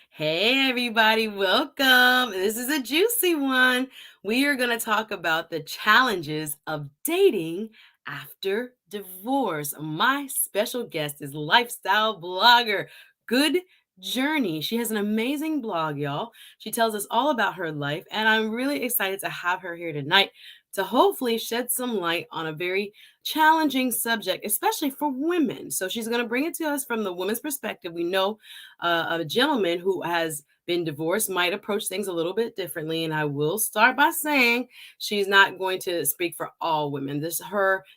Hey, everybody, welcome. This is a juicy one. We are going to talk about the challenges of dating after divorce. My special guest is lifestyle blogger, Good Journey. She has an amazing blog, y'all. She tells us all about her life, and I'm really excited to have her here tonight to hopefully shed some light on a very challenging subject, especially for women. So she's going to bring it to us from the woman's perspective. We know a gentleman who has been divorced might approach things a little bit differently. And I will start by saying she's not going to speak for all women. This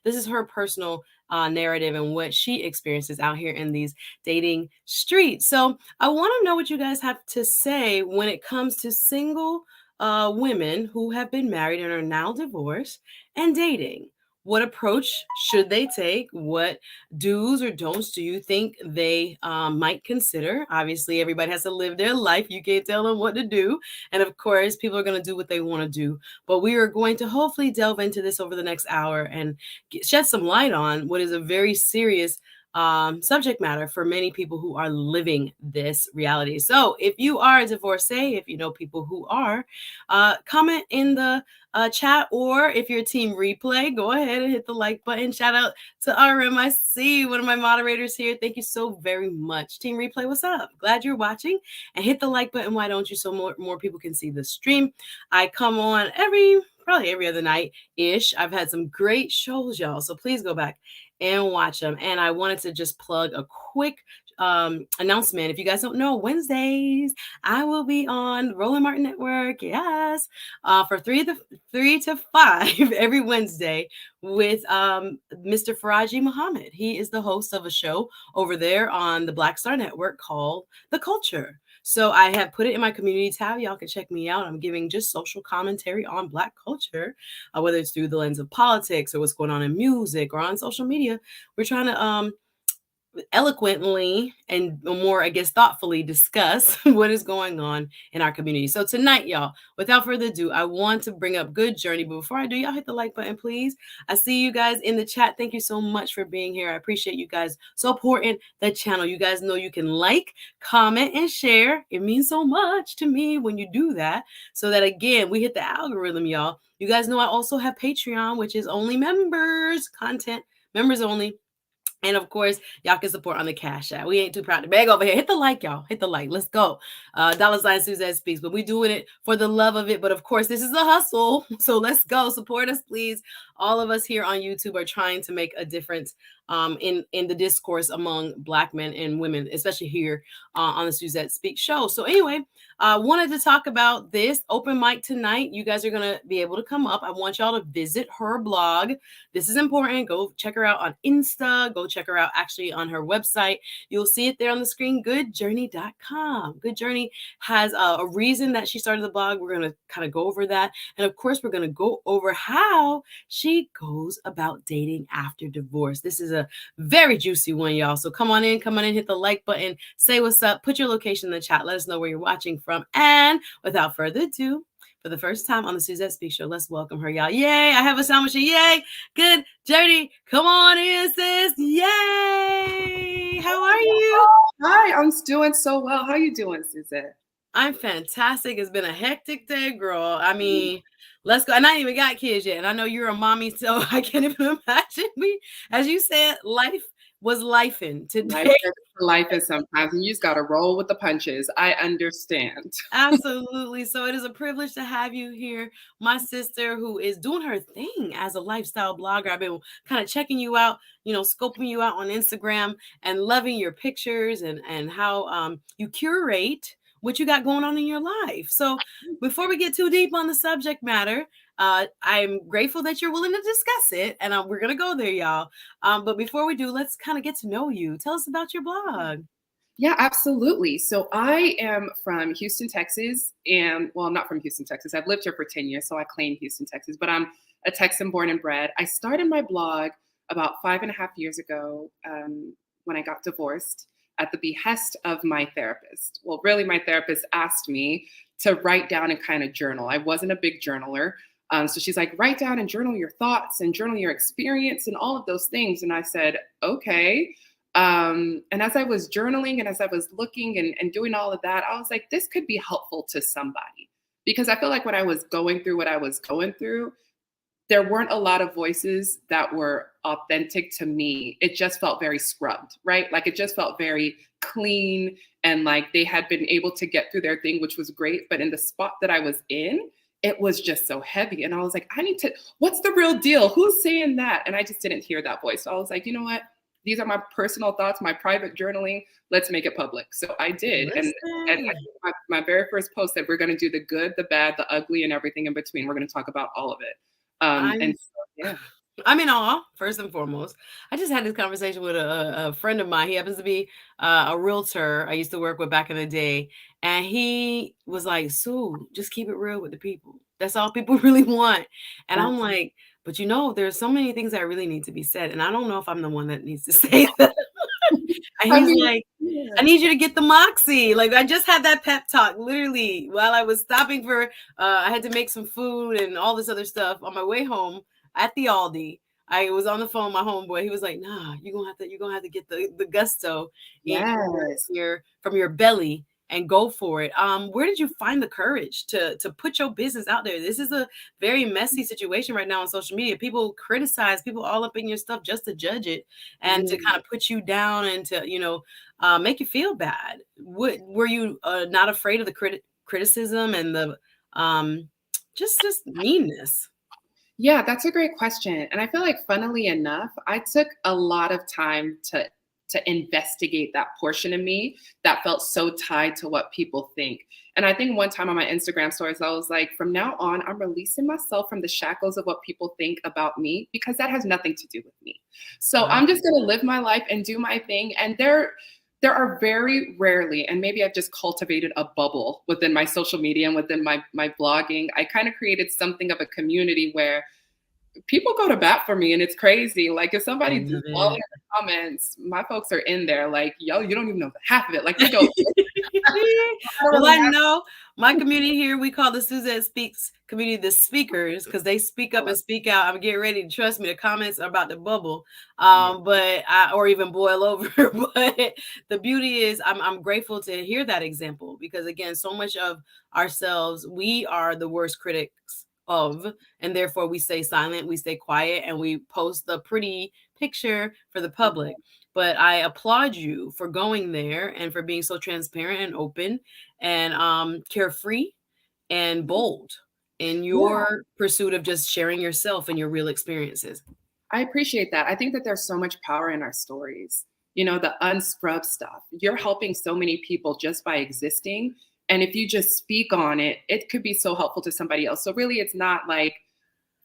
is her personal narrative and what she experiences out here in these dating streets. So I want to know what you guys have to say when it comes to single women who have been married and are now divorced and dating. What approach should they take? What do's or don'ts do you think they might consider? Obviously, everybody has to live their life. You can't tell them what to do. And of course, people are going to do what they want to do. But we are going to hopefully delve into this over the next hour and shed some light on what is a very serious subject matter for many people who are living this reality. So if you are a divorcee, if you know people who are, comment in the chat, or if you're team replay, go ahead and hit the like button. Shout out to RMIC, one of my moderators here. Thank you so very much. Team replay, what's up? Glad you're watching, and hit the like button. Why don't you? So more people can see the stream. I come on probably every other night ish. I've had some great shows, y'all. So please go back and watch them. And I wanted to just plug a quick announcement. If you guys don't know, Wednesdays I will be on Roland Martin Network. Yes, for 3 to 5 every Wednesday with Mr. Faraji Muhammad. He is the host of a show over there on the Black Star Network called The Culture. So I have put it in my community tab. Y'all can check me out. I'm giving just social commentary on Black culture, whether it's through the lens of politics or what's going on in music or on social media. We're trying to eloquently and more, I guess, thoughtfully discuss what is going on in our community. So tonight, y'all, without further ado, I want to bring up Good Journey. But before I do, y'all hit the like button, please. I see you guys in the chat. Thank you so much for being here. I appreciate you guys supporting the channel. You guys know you can like, comment, and share. It means so much to me when you do that. So that, again, we hit the algorithm, y'all. You guys know I also have Patreon, which is only members content, members only. And of course, y'all can support on the Cash App. We ain't too proud to beg over here. Hit the like, y'all. Hit the like. Let's go. $ SuzetteSpeaks. But we doing it for the love of it. But of course, this is a hustle. So let's go. Support us, please. All of us here on YouTube are trying to make a difference in the discourse among Black men and women, especially here on the SuzetteSpeaks show. So anyway, I wanted to talk about this open mic tonight. You guys are going to be able to come up. I want y'all to visit her blog. This is important. Go check her out on Insta. Go check her out actually on her website. You'll see it there on the screen, goodjourney.com. Good Journey has a reason that she started the blog. We're going to kind of go over that. And of course, we're going to go over how she goes about dating after divorce. This is a very juicy one, y'all. So come on in, hit the like button, say what's up, put your location in the chat, let us know where you're watching from. And without further ado, for the first time on the SuzetteSpeaks show, let's welcome her, y'all. Yay! I have a sound machine. Yay! Good Journey. Come on in, sis. Yay! How are you? Hi, I'm doing so well. How are you doing, Suzette? I'm fantastic. It's been a hectic day, girl. I mean, let's go. And I ain't even got kids yet. And I know you're a mommy, so I can't even imagine me. As you said, life was lifing today. Life is sometimes, and you just got to roll with the punches. I understand. Absolutely. So it is a privilege to have you here, my sister, who is doing her thing as a lifestyle blogger. I've been kind of checking you out, scoping you out on Instagram and loving your pictures and how you curate what you got going on in your life. So before we get too deep on the subject matter, I'm grateful that you're willing to discuss it, and we're going to go there, y'all. But before we do, let's kind of get to know you. Tell us about your blog. Yeah, absolutely. So I am from Houston, Texas, and well, I'm not from Houston, Texas. I've lived here for 10 years, so I claim Houston, Texas, but I'm a Texan born and bred. I started my blog about 5.5 years ago when I got divorced at the behest of my therapist. Well, really, my therapist asked me to write down and kind of journal. I wasn't a big journaler. So she's like, write down and journal your thoughts and journal your experience and all of those things. And I said, okay. And as I was journaling and as I was looking and doing all of that, I was like, this could be helpful to somebody. Because I feel like when I was going through what I was going through, there weren't a lot of voices that were authentic to me. It just felt very scrubbed, right? Like it just felt very clean and like they had been able to get through their thing, which was great. But in the spot that I was in, it was just so heavy. And I was like, I need to, what's the real deal? Who's saying that? And I just didn't hear that voice. So I was like, you know what? These are my personal thoughts, my private journaling. Let's make it public. So I did. And I Listen. think my very first post said, we're going to do the good, the bad, the ugly, and everything in between. We're going to talk about all of it. I'm And so, yeah. I'm in awe, first and foremost. I just had this conversation with a friend of mine. He happens to be a realtor I used to work with back in the day. And he was like, Sue, just keep it real with the people. That's all people really want. And I'm That's like, but there's so many things that really need to be said. And I don't know if I'm the one that needs to say that. And I he's mean, like, I yeah. need you to get the moxie. Like I just had that pep talk literally while I was stopping for I had to make some food and all this other stuff on my way home at the Aldi. I was on the phone with my homeboy. He was like, "Nah, you're gonna have to get the gusto in Yes. from your belly and go for it." Where did you find the courage to put your business out there? This is a very messy situation right now on social media. People criticize people all up in your stuff just to judge it and to Mm. kind of put you down and to make you feel bad. Were you not afraid of the criticism and the um, just meanness? Yeah, that's a great question. And I feel like funnily enough, I took a lot of time to investigate that portion of me that felt so tied to what people think. And I think one time on my Instagram stories, I was like, from now on, I'm releasing myself from the shackles of what people think about me because that has nothing to do with me. So Love I'm just gonna live my life and do my thing. And there are very rarely, and maybe I've just cultivated a bubble within my social media and within my blogging. I kind of created something of a community where people go to bat for me and it's crazy. Like if I somebody's love falling in it. the comments, my folks are in there like, yo, you don't even know the half of it. Like we go, I don't Well, really I have know my community here, we call the Suzette Speaks community the speakers because they speak up to. and speak out. I'm getting ready to trust me. The comments are about to bubble, Yeah. but or even boil over. But the beauty is, I'm grateful to hear that example because again, so much of ourselves, we are the worst critics of, and therefore we stay silent, we stay quiet, and we post the pretty picture for the public. But I applaud you for going there and for being so transparent and open and carefree and bold in Yeah. your pursuit of just sharing yourself and your real experiences. I appreciate that. I think that there's so much power in our stories. You know, the unscrubbed stuff. You're helping so many people just by existing. And if you just speak on it, it could be so helpful to somebody else. So really it's not like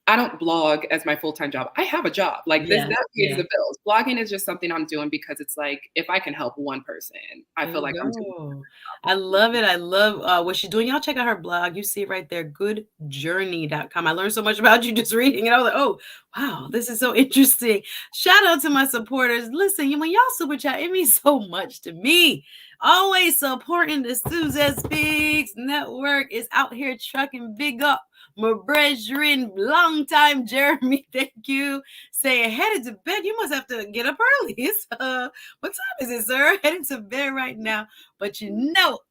I don't blog as my full-time job. I have a job. Like this Yeah, that pays yeah. the bills. Blogging is just something I'm doing because it's like if I can help one person, I There feel you like I'm doing a go. good I job. love it. I love what she's doing. Y'all check out her blog. You see it right there, goodjourney.com. I learned so much about you just reading it. I was like, oh, wow, this is so interesting. Shout out to my supporters. Listen, when y'all super chat, it means so much to me. Always supporting the Suzette Speaks Network is out here trucking big up. My brethren, long time Jeremy, thank you. Saying headed to bed. You must have to get up early. It's what time is it, sir? Heading to bed right now. But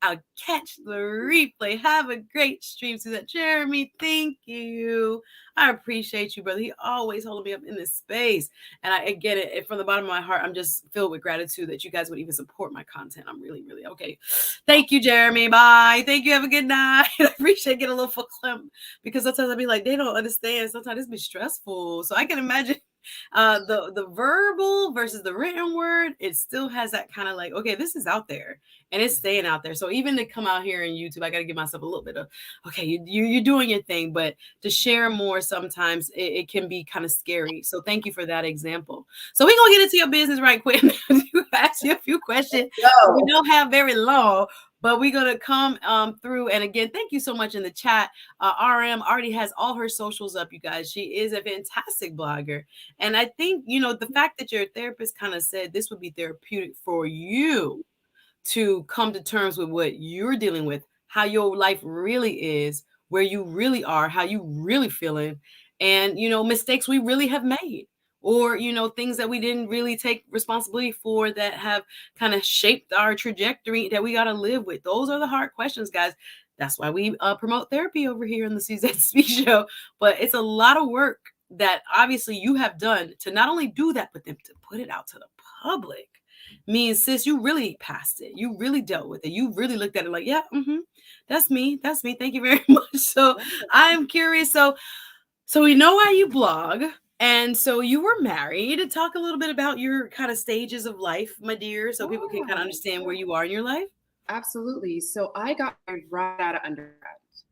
I'll catch the replay. Have a great stream, Suzette. Jeremy, thank you. I appreciate you, brother. He always holding me up in this space. And I get it from the bottom of my heart. I'm just filled with gratitude that you guys would even support my content. I'm really, really okay. Thank you, Jeremy. Bye. Thank you. Have a good night. I appreciate getting a little full clump because sometimes I'll be like, they don't understand. Sometimes it's be stressful. So I can imagine the verbal versus the written word, it still has that kind of like, okay, this is out there and it's staying out there. So even to come out here in YouTube, I got to give myself a little bit of, okay, you're doing your thing, but to share more sometimes it can be kind of scary. So thank you for that example. So we're gonna get into your business right quick. Ask you a few questions. We Yo. don't have very long, but we're gonna come through. And again, thank you so much in the chat. RM already has all her socials up, you guys. She is a fantastic blogger. And I think, the fact that your therapist kind of said this would be therapeutic for you to come to terms with what you're dealing with, how your life really is, where you really are, how you really feeling, and mistakes we really have made. or, things that we didn't really take responsibility for that have kind of shaped our trajectory that we got to live with? Those are the hard questions, guys. That's why we promote therapy over here in the Suzette Speaks show. But it's a lot of work that obviously you have done to not only do that, but then to put it out to the public. Means, sis, you really passed it. You really dealt with it. You really looked at it like, yeah, that's me. That's me. Thank you very much. So I'm curious. So we know why you blog. And so you were married. Talk a little bit about your kind of stages of life, my dear, so people can kind of understand where you are in your life. Absolutely. So I got married right out of undergrad.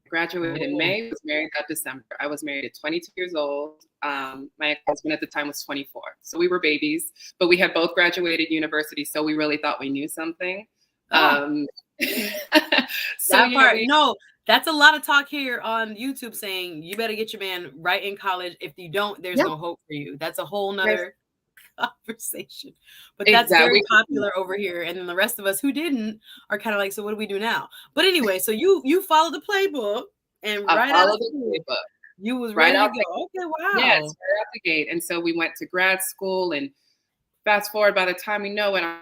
Graduated in Oh, May, was married that December. I was married at 22 years old. My husband at the time was 24. So we were babies, but we had both graduated university. So we really thought we knew something. ah, Um, so that yeah, part. No, that's a lot of talk here on YouTube saying you better get your man right in college. If you don't, there's yeah, no hope for you. That's a whole yes, nother conversation. But that's very exactly. popular over here. And then the rest of us who didn't are kind of like, so what do we do now? But anyway, so you follow the playbook, and I right out of followed the school, playbook you was right ready to out. go. Okay, Yes, wow. right out the gate. And so we went to grad school, and fast forward, by the time we know it, I'm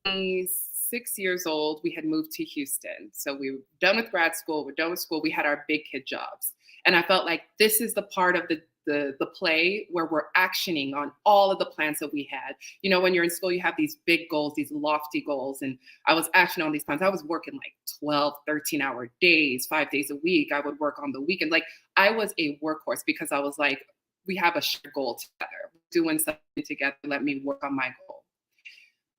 26 years old, we had moved to Houston. So we were done with grad school, we're done with school, we had our big kid jobs. And I felt like this is the part of the play where we're actioning on all of the plans that we had. You know, when you're in school, you have these big goals, these lofty goals. And I was actioning on these plans. I was working like 12, 13-hour days, 5 days a week. I would work on the weekend. Like, I was a workhorse because I was like, we have a shared goal together. Doing something together, let me work on my goal,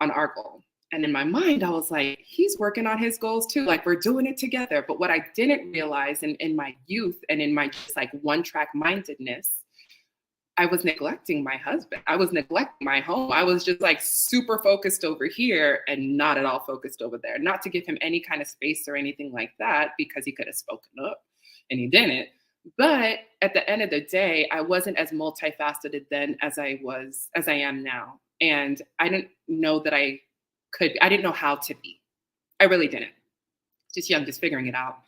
on our goal. And in my mind, I was like, he's working on his goals too. Like, we're doing it together. But what I didn't realize in my youth and in my just like one track mindedness, I was neglecting my husband. I was neglecting my home. I was just like super focused over here and not at all focused over there. Not to give him any kind of space or anything like that, because he could have spoken up and he didn't. But at the end of the day, I wasn't as multifaceted then as I am now. And I didn't know that I didn't know how to be. I really didn't. Just young, just figuring it out.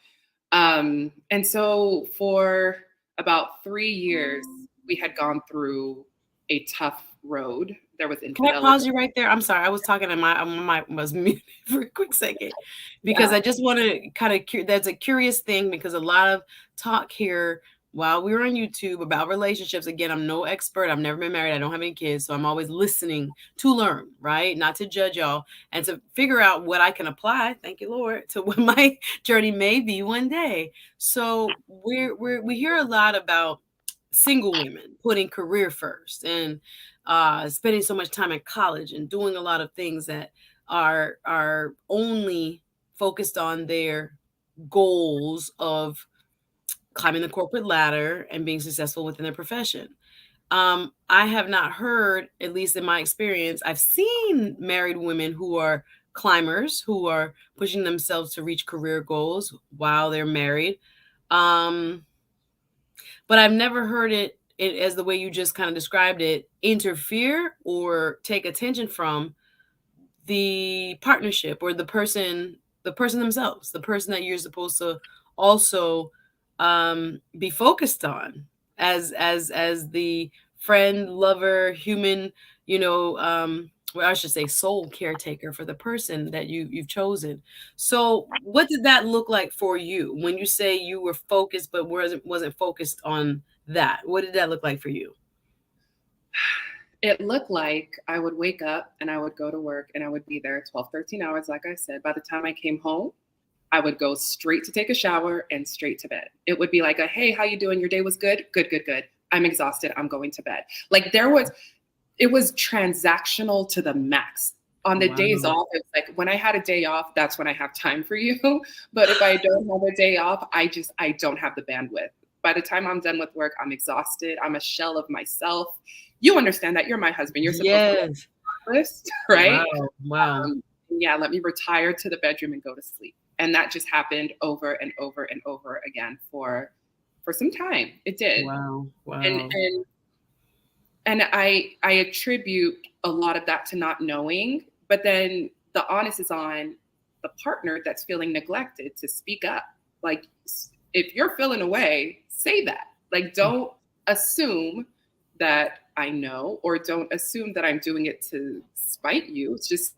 And so for about 3 years, we had gone through a tough road. There was Can I infidelity. pause you right there? I'm sorry. I was talking and my mic was muted for a quick second because Yeah. I just want to kind of, that's a curious thing because a lot of talk here while we were on YouTube about relationships. Again, I'm no expert. I've never been married. I don't have any kids. So I'm always listening to learn, right? Not to judge y'all and to figure out what I can apply, thank you, Lord, to what my journey may be one day. So we hear a lot about single women putting career first and spending so much time in college and doing a lot of things that are only focused on their goals of climbing the corporate ladder and being successful within their profession. I have not heard, at least in my experience, I've seen married women who are climbers, who are pushing themselves to reach career goals while they're married. Um, but I've never heard it as the way you just kind of described it, interfere or take attention from the partnership or the person themselves, the person that you're supposed to also be focused on as the friend, lover, human, well, I should say soul caretaker for the person that you've chosen. So what did that look like for you when you say you were focused but wasn't focused on that? What did that look like for you? It looked like I would wake up and I would go to work and I would be there 12, 13 hours, like I said. By the time I came home, I would go straight to take a shower and straight to bed. It would be like hey, how you doing? Your day was good? Good, good, good. I'm exhausted. I'm going to bed. Like, it was transactional to the max. On the days Wow. off, it's like when I had a day off, that's when I have time for you. But if I don't have a day off, I don't have the bandwidth. By the time I'm done with work, I'm exhausted. I'm a shell of myself. You understand that you're my husband. You're supposed to Yes. list, right? Wow. Wow. Yeah, let me retire to the bedroom and go to sleep. And that just happened over and over and over again for some time. It did. Wow. And Wow. I attribute a lot of that to not knowing, but then the onus is on the partner that's feeling neglected to speak up. Like, if you're feeling away, say that. Like, don't assume that I know, or don't assume that I'm doing it to spite you. It's just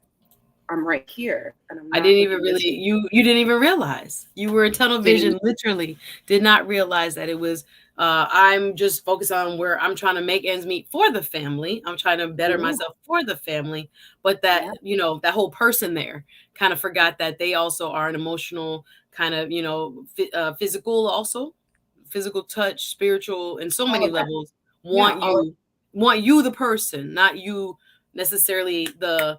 I'm right here and I'm I not didn't even looking this really you didn't even realize. You were in tunnel thing. vision, literally. Did not realize that it was I'm just focused on where I'm trying to make ends meet for the family. I'm trying to better Yeah, myself for the family, but that, yeah. that whole person there kind of forgot that they also are an emotional kind of, physical also, physical touch, spiritual, and so All many of that. levels Yeah, want all of you want you the person, not you necessarily the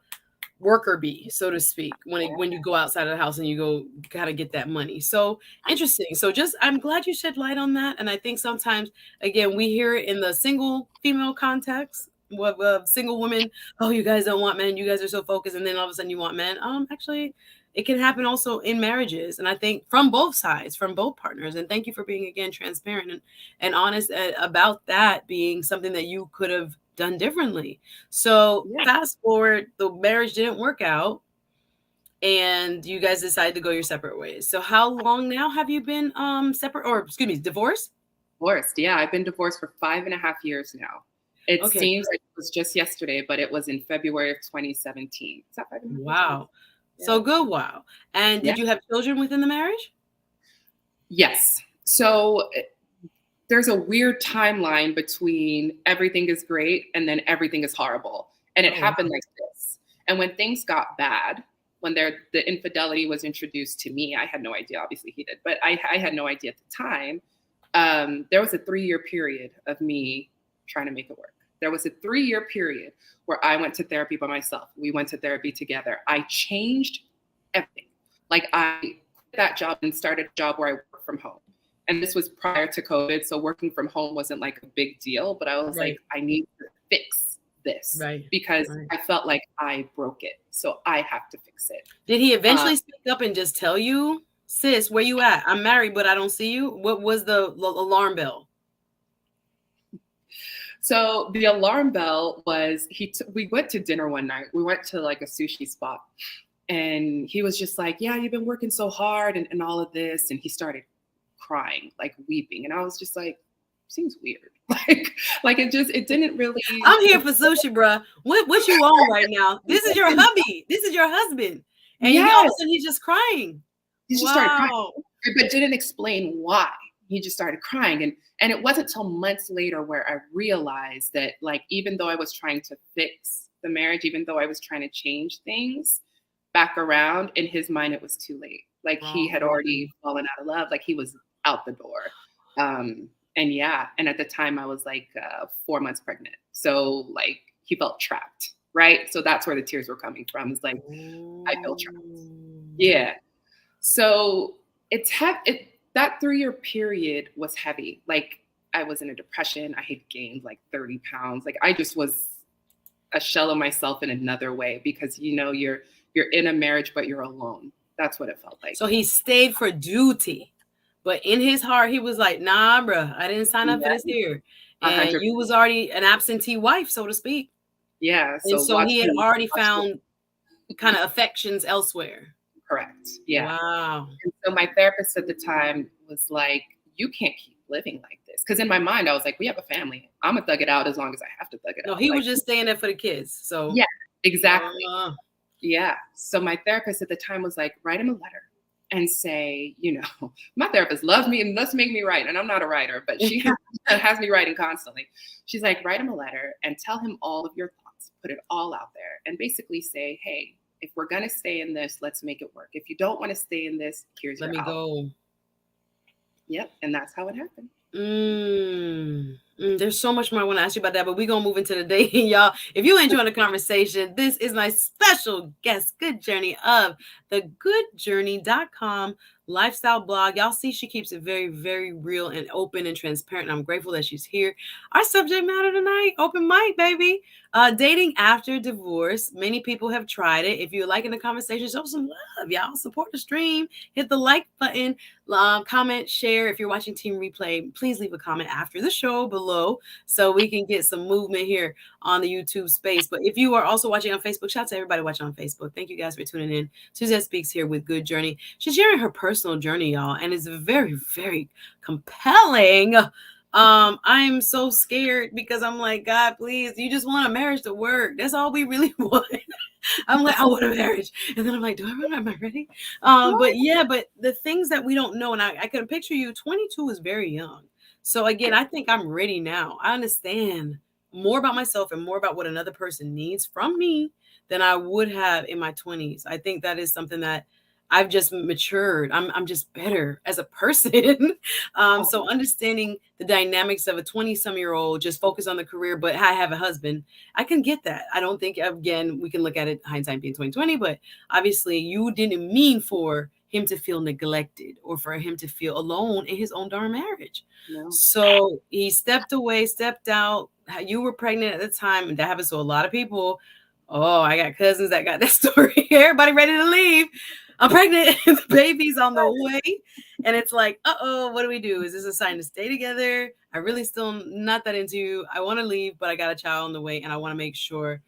worker bee, so to speak, when you go outside of the house and you go gotta get that money. So interesting. So just I'm glad you shed light on that. And I think sometimes again we hear it in the single female context. What single women, oh, you guys don't want men, you guys are so focused, and then all of a sudden you want men. Actually, it can happen also in marriages, and I think from both sides, from both partners. And thank you for being again transparent and honest about that being something that you could have done differently. So yeah. fast forward, the marriage didn't work out and you guys decided to go your separate ways. So how long now have you been separate, or excuse me, divorced? Divorced. Yeah, I've been divorced for 5.5 years now. It Okay. seems like it was just yesterday, but it was in February of 2017. Is that 5.5 years? Wow. So Yeah. good. Wow. And Yeah. did you have children within the marriage? Yes. So there's a weird timeline between everything is great and then everything is horrible. And it Oh, happened wow. like this. And when things got bad, when the infidelity was introduced to me, I had no idea. Obviously, he did, but I had no idea at the time. There was a 3-year period of me trying to make it work. There was a 3-year period where I went to therapy by myself. We went to therapy together. I changed everything. Like I quit that job and started a job where I work from home. And this was prior to COVID. So working from home wasn't like a big deal, but I was like, Right. I need to fix this Right. because Right. I felt like I broke it. So I have to fix it. Did he Uh, eventually speak up and just tell you, sis, where you at? I'm married, but I don't see you. What was the alarm bell? so the alarm bell was we went to dinner one night. We went to like a sushi spot and he was just like, yeah, you've been working so hard and all of this. And he started crying, like weeping. And I was just like, seems weird. Like it didn't really, I'm here for sushi, bruh. What you on right now? This is your hubby. This is your husband. And he all of yes, a sudden he's just crying. he just started crying, Wow. but didn't explain why. He just started crying. And it wasn't till months later where I realized that like, even though I was trying to fix the marriage, even though I was trying to change things back around, in his mind, it was too late. Like he had Wrong. already fallen out of love. Like he was out the door. And yeah, and at the time I was like 4 months pregnant. So like he felt trapped, right? So that's where the tears were coming from. It's like, I feel trapped. Yeah. So that 3-year period was heavy. Like I was in a depression. I had gained like 30 pounds. Like I just was a shell of myself in another way because you're in a marriage, but you're alone. That's what it felt like. So he stayed for duty. But in his heart, he was like, nah, bruh, I didn't sign up for Yeah, this here. And 100. you was already an absentee wife, so to speak. Yeah. And So so he had already watch me found kind of affections elsewhere. correct. Yeah. Wow. And so my therapist at the time was like, you can't keep living like this. Because in my mind, I was like, we have a family. I'm gonna thug it out as long as I have to thug it No, out. he Like, was just staying there for the kids. So, yeah, exactly. uh, Yeah. So my therapist at the time was like, write him a letter and say, my therapist loves me and let's make me write. And I'm not a writer, but she has me writing constantly. She's like, write him a letter and tell him all of your thoughts, put it all out there and basically say, hey, if we're going to stay in this, let's make it work. If you don't want to stay in this, here's let your me out. go. Yep. And that's how it happened. There's so much more I want to ask you about that, but we're going to move into the dating, y'all. If you enjoy the conversation, this is my special guest, Good Journey of the goodjourney.com lifestyle blog. Y'all see, she keeps it very, very real and open and transparent. And I'm grateful that she's here. Our subject matter tonight, open mic, baby. Dating after divorce. Many people have tried it. If you're liking the conversation, show some love, y'all. Support the stream. Hit the like button. Comment, share. If you're watching Team Replay, please leave a comment after the show below so we can get some movement here on the YouTube space. But if you are also watching on Facebook, shout out to everybody watching on Facebook. Thank you guys for tuning in. Suzette Speaks here with Good Journey. She's sharing her personal journey, y'all, and it's very, very compelling. I'm so scared because I'm like, God, please, you just want a marriage to work. That's all we really want. I'm like, I want a marriage. And then I'm like, am I ready? But yeah, but the things that we don't know, and I can picture you, 22 is very young. So again, I think I'm ready now. I understand more about myself and more about what another person needs from me than I would have in my 20s. I think that is something that I've just matured. I'm just better as a person. So understanding the dynamics of a 20-some-year-old just focus on the career, but I have a husband. I can get that. I don't think, again, we can look at it hindsight being 2020, but obviously you didn't mean for him to feel neglected or for him to feel alone in his own darn marriage. No. So he stepped away, stepped out. You were pregnant at the time, and that happens to a lot of people. Oh, I got cousins that got that story. Everybody ready to leave. I'm pregnant. The baby's on the way. And it's like, uh-oh, what do we do? Is this a sign to stay together? I really still not that into you. I want to leave, but I got a child on the way, and I want to make sure,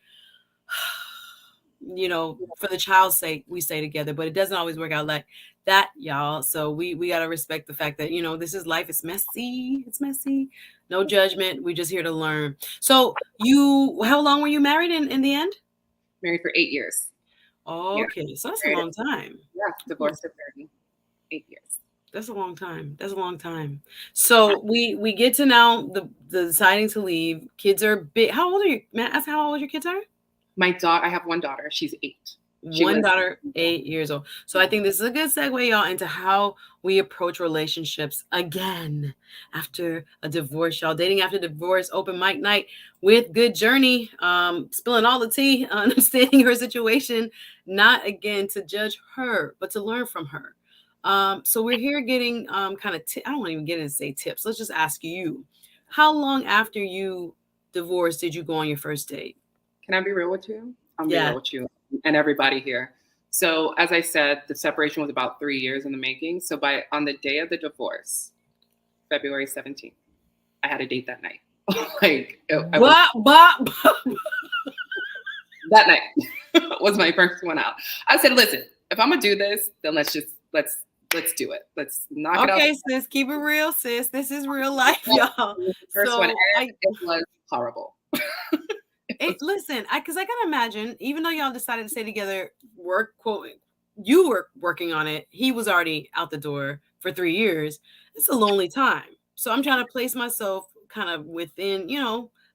for the child's sake, we stay together. But it doesn't always work out like that, y'all. So we got to respect the fact that, this is life. It's messy. It's messy. No judgment. We're just here to learn. So how long were you married in the end? Married for 8 years. Okay, yeah. So that's a long time. Yeah, divorced at 8 years. That's a long time. That's a long time. So we get to now the deciding to leave. Kids are big. How old are you? May I ask how old your kids are? My daughter, I have one daughter. She's 8. One daughter, 8 years old. So I think this is a good segue, y'all, into how we approach relationships again after a divorce, y'all. Dating after divorce, open mic night with Good Journey, spilling all the tea, understanding her situation, not again to judge her, but to learn from her. So we're here getting kind of, I don't want to even get into say tips. Let's just ask you, how long after you divorced did you go on your first date? Can I be real with you? I'm real with you and everybody here. So as I said, the separation was about 3 years in the making. So on the day of the divorce, February 17th, I had a date that night. That night was my first one out. I said, listen, if I'm gonna do this, then let's do it. Let's knock it out. Okay, sis, keep it real, sis. This is real life, y'all. First one, it was horrible. Listen, because I can imagine, even though y'all decided to stay together, you were working on it. He was already out the door for 3 years. It's a lonely time. So I'm trying to place myself kind of within,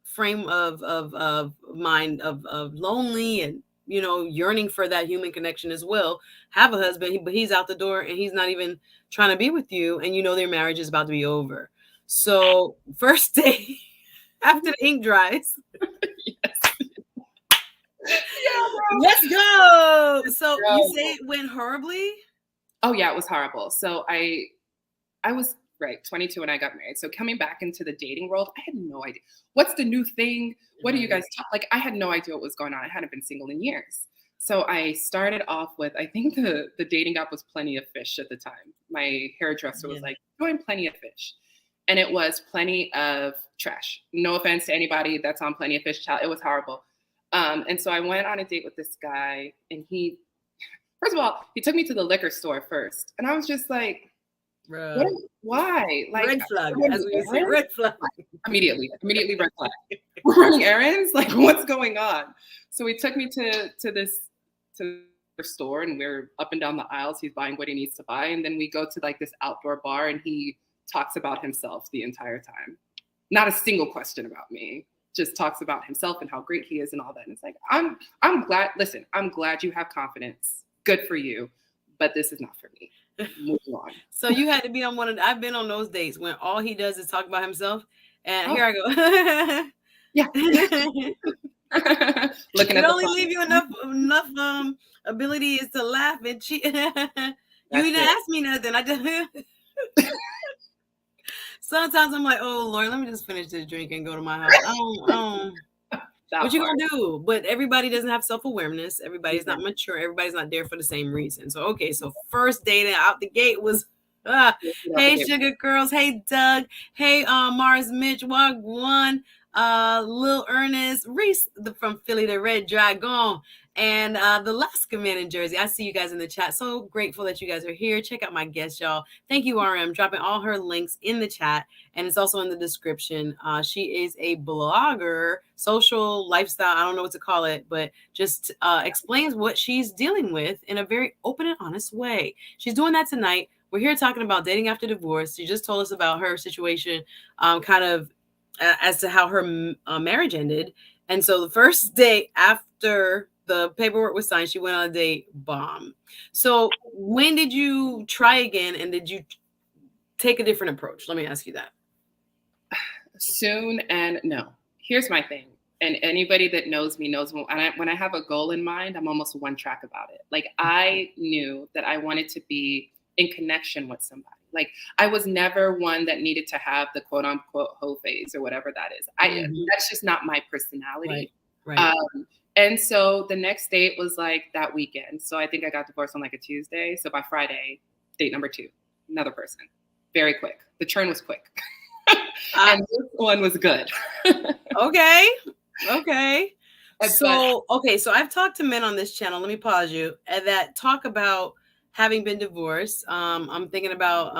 frame of mind of lonely and, yearning for that human connection as well. Have a husband, but he's out the door and he's not even trying to be with you. And their marriage is about to be over. So first day after the ink dries. Let's go. So you say it went horribly? Oh yeah, it was horrible. So I was 22 when I got married. So coming back into the dating world, I had no idea. What's the new thing? What do you guys talk? Like I had no idea what was going on. I hadn't been single in years. So I started off with, I think the dating app was Plenty of Fish at the time. My hairdresser was like, join Plenty of Fish. And it was plenty of trash. No offense to anybody that's on Plenty of Fish, child. It was horrible. And so I went on a date with this guy, and first of all, he took me to the liquor store first. And I was just like, why? Like, red flag, as we say, red flag. Immediately red flag. We're running errands? Like, what's going on? So he took me to the store, and we're up and down the aisles. He's buying what he needs to buy. And then we go to like this outdoor bar, and he talks about himself the entire time. Not a single question about me. Just talks about himself and how great he is and all that. And it's like, I'm glad, listen, I'm glad you have confidence. Good for you. But this is not for me. Moving on. So you had to be on I've been on those dates when all he does is talk about himself. And here I go. Yeah. Looking at only leave you enough ability is to laugh and cheat. You didn't ask me nothing. I just sometimes I'm like, oh Lord, let me just finish this drink and go to my house. What you gonna do? But everybody doesn't have self-awareness. Everybody's not mature. Everybody's not there for the same reason. So okay, so first date out the gate was hey Sugar Girls, hey Doug, hey Mars Mitch, Wagwan, Lil Ernest, Reese from Philly, the Red Dragon, and the Alaska man in Jersey. I see you guys in the chat. So grateful that you guys are here. Check out my guest, y'all. Thank you, RM. Dropping all her links in the chat, and it's also in the description. She is a blogger, social lifestyle. I don't know what to call it, but just explains what she's dealing with in a very open and honest way. She's doing that tonight. We're here talking about dating after divorce. She just told us about her situation, kind of as to how her marriage ended. And so the first day after the paperwork was signed, she went on a date, bomb. So when did you try again, and did you take a different approach? Let me ask you that. Soon and no. Here's my thing. And anybody that knows me knows when I have a goal in mind, I'm almost one track about it. Like, I knew that I wanted to be in connection with somebody. Like, I was never one that needed to have the quote unquote hoe phase or whatever that is. That's just not my personality. Right. And so the next date was like that weekend. So I think I got divorced on like a Tuesday. So by Friday, date number 2, another person. Very quick. The churn was quick. And this one was good. Okay. So I've talked to men on this channel. Let me pause you. That talk about having been divorced. I'm thinking about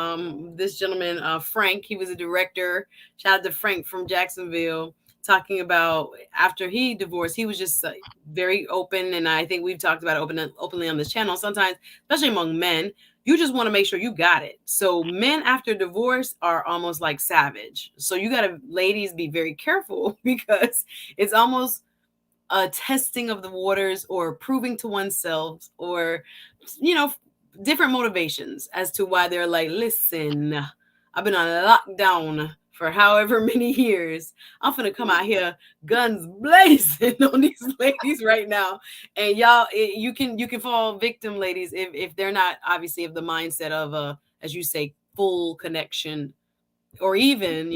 this gentleman, Frank. He was a director. Shout out to Frank from Jacksonville. Talking about after he divorced, he was just very open, and I think we've talked about it openly on this channel. Sometimes, especially among men, you just want to make sure you got it. So men after divorce are almost like savage. So you got to, ladies, be very careful, because it's almost a testing of the waters, or proving to oneself, or, different motivations as to why they're like, listen, I've been on lockdown for however many years. I'm gonna come out here guns blazing on these ladies right now. And y'all, you can fall victim, ladies, if they're not obviously of the mindset of as you say, full connection, or even,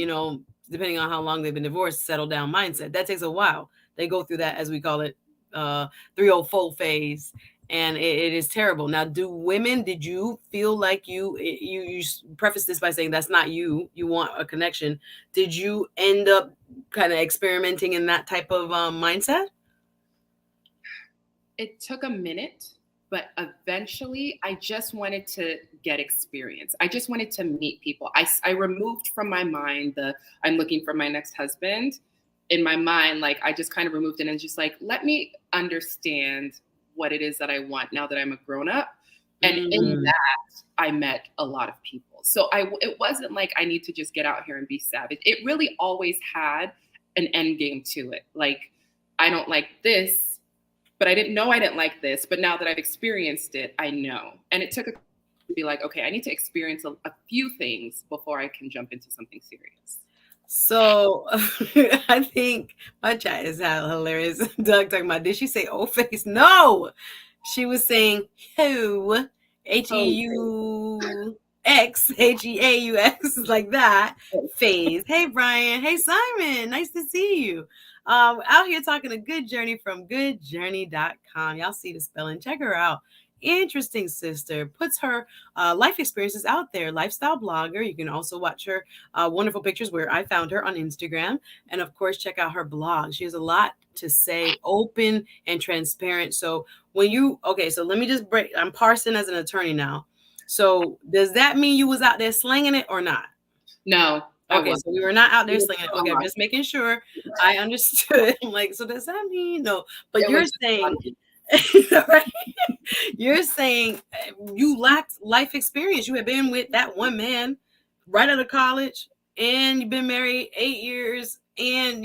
depending on how long they've been divorced, settle down mindset. That takes a while. They go through that, as we call it, 304 phase, and it is terrible. Now, did you feel like you preface this by saying that's not you want a connection? Did you end up kind of experimenting in that type of mindset? It took a minute, but eventually I just wanted to get experience. I just wanted to meet people. I removed from my mind I'm looking for my next husband. In my mind, like, I just kind of removed it and just like, let me understand what it is that I want now that I'm a grown up. And in that, I met a lot of people. So it wasn't like I need to just get out here and be savage. It really always had an end game to it. Like, I don't like this, but I didn't know I didn't like this. But now that I've experienced it, I know. And it took to be like, okay, I need to experience a few things before I can jump into something serious. So I think my chat is hilarious. Doug talking about, did she say old face? No, she was saying Heu, HEUX, like that phase. Hey Brian, hey Simon, nice to see you. Out here talking a good journey from goodjourney.com. Y'all see the spelling, check her out. Interesting sister, puts her life experiences out there. Lifestyle blogger. You can also watch her wonderful pictures where I found her on Instagram, and of course check out her blog. She has a lot to say, open and transparent. So so let me just break. I'm parsing as an attorney now. So does that mean you was out there slinging it or not? No. Okay, so we were not out there slinging it. Okay, I'm just making sure I understood. I'm like, so does that mean no? But you're saying. Right? You're saying you lacked life experience. You had been with that one man right out of college, and you've been married 8 years, and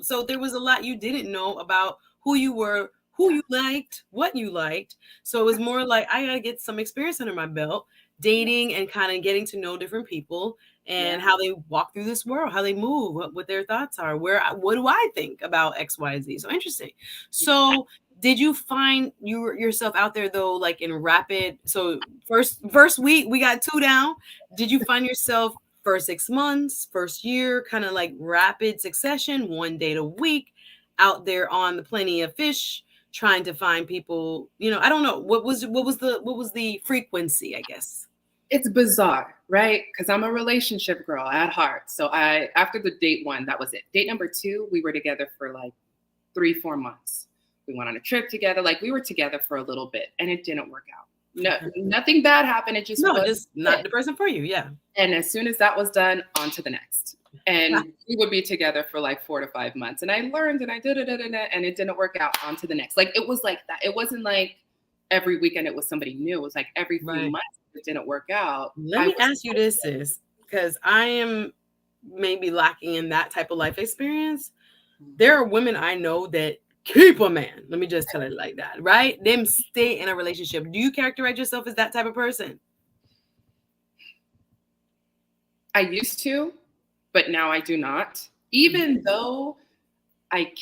so there was a lot you didn't know about who you were, who you liked, what you liked. So it was more like, I gotta get some experience under my belt, dating and kind of getting to know different people and how they walk through this world, how they move, what their thoughts are, what do I think about X, Y, Z. So interesting. So did you find yourself out there though, like in rapid? So first week we got 2 down. Did you find yourself first 6 months, first year, kind of like rapid succession, 1 date a week, out there on the Plenty of Fish, trying to find people? I don't know what was the frequency, I guess. It's bizarre, right? Because I'm a relationship girl at heart. So after the date 1, that was it. Date number 2, we were together for like 3-4 months. We went on a trip together. Like we were together for a little bit and it didn't work out. No, Okay. nothing bad happened. It just No, was just not it. the person for you. Yeah. And as soon as that was done, on to the next. Yeah. And we would be together for like 4 to 5 months. And I learned and I did it and it didn't work out, on to the next. Like it was like that. It wasn't like every weekend it was somebody new. It was like every few Right. months it didn't work out. Let I me was ask you this, sis, because I am maybe lacking in that type of life experience. There are women I know that keep a man. Let me just tell it like that, right? Them stay in a relationship. Do you characterize yourself as that type of person? I used to, but now I do not. Even though I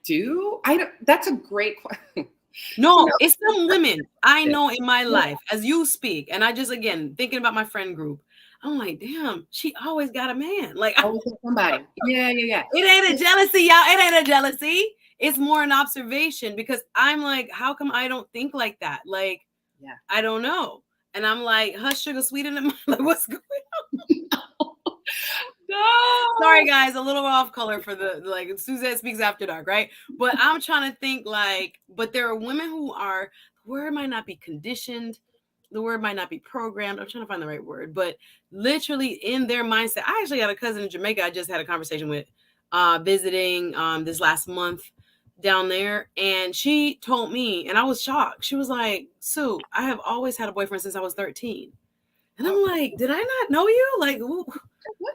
do. I don't. That's a great question. You No, know, it's some women I it- know in my life as you speak. And I just, again, thinking about my friend group, I'm like, damn, she always got a man. Like, always have somebody. Yeah, yeah, yeah. it ain't a jealousy, y'all. It ain't a jealousy. It's more an observation because I'm like, how come I don't think like that? Like, Yeah. I don't know. And I'm like, hush, sugar, sweet in the like, what's going Sorry, No. guys, a little off color for the like Suzette Speaks After Dark, right? But I'm trying to think like, but there are women who are, the word might not be conditioned, the word might not be programmed. I'm trying to find the right word, but literally in their mindset. I actually got a cousin in Jamaica I just had a conversation with, visiting this last month down there, and she told me, and I was shocked. She was like, Sue, I have always had a boyfriend since I was 13. And I'm Oh, like, did I not know you? Like, what?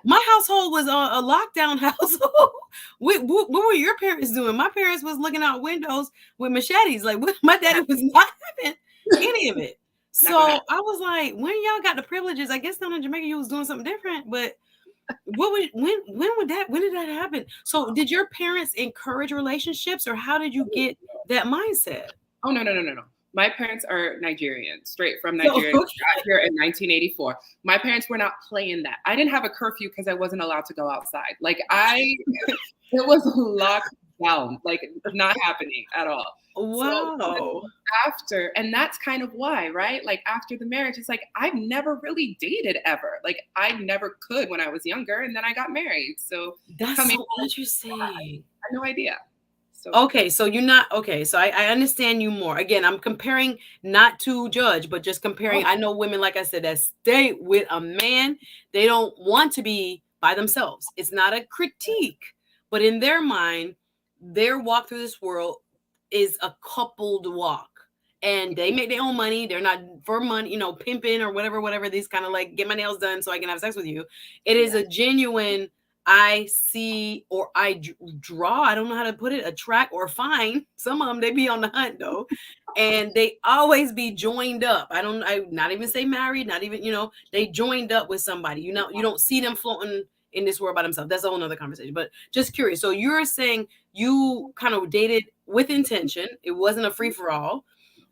my household was a lockdown household. What were your parents doing? My parents was looking out windows with machetes. Like, my daddy was not having any of it. Not So gonna happen. I was like, when y'all got the privileges, I guess down in Jamaica you was doing something different. But what was when did that happen? So did your parents encourage relationships, or how did you get that mindset? Oh no, no, no, no, no. My parents are Nigerian, straight from So Nigeria. Got here in 1984. My parents were not playing that. I didn't have a curfew because I wasn't allowed to go outside. It was locked down, like not happening at all. So wow. after, and that's kind of why, right? Like after the marriage, it's like I've never really dated ever. Like I never could when I was younger, and then I got married. So That's coming so home, I interesting. had no idea. So Okay, so you're not okay. So I understand you more. Again, I'm comparing not to judge, but just comparing. oh, I know women, like I said, that stay with a man. They don't want to be by themselves. It's not a critique, but in their mind, their walk through this world is a coupled walk. And they make their own money. They're not for money, pimping or whatever, these kind of like get my nails done so I can have sex with you. It is yeah, a genuine I see or I draw, I don't know how to put it, attract or find. Some of them, they be on the hunt though. And they always be joined up. I not even say married, not even, they joined up with somebody. You don't see them floating in this world by themselves. That's a whole nother conversation. But just curious. So you're saying you kind of dated with intention. It wasn't a free for all,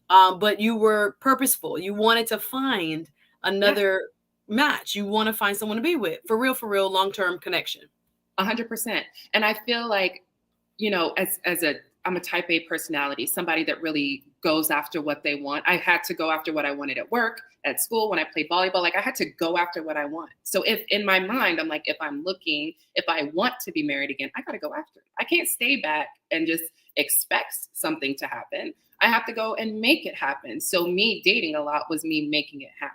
but you were purposeful. You wanted to find yeah. another match. You want to find someone to be with for real, long term connection. 100%. And I feel like, I'm a type A personality, somebody that really goes after what they want. I had to go after what I wanted at work, at school, when I played volleyball. Like I had to go after what I want. So if in my mind, I'm like, if I want to be married again, I got to go after it. I can't stay back and just expect something to happen. I have to go and make it happen. So me dating a lot was me making it happen.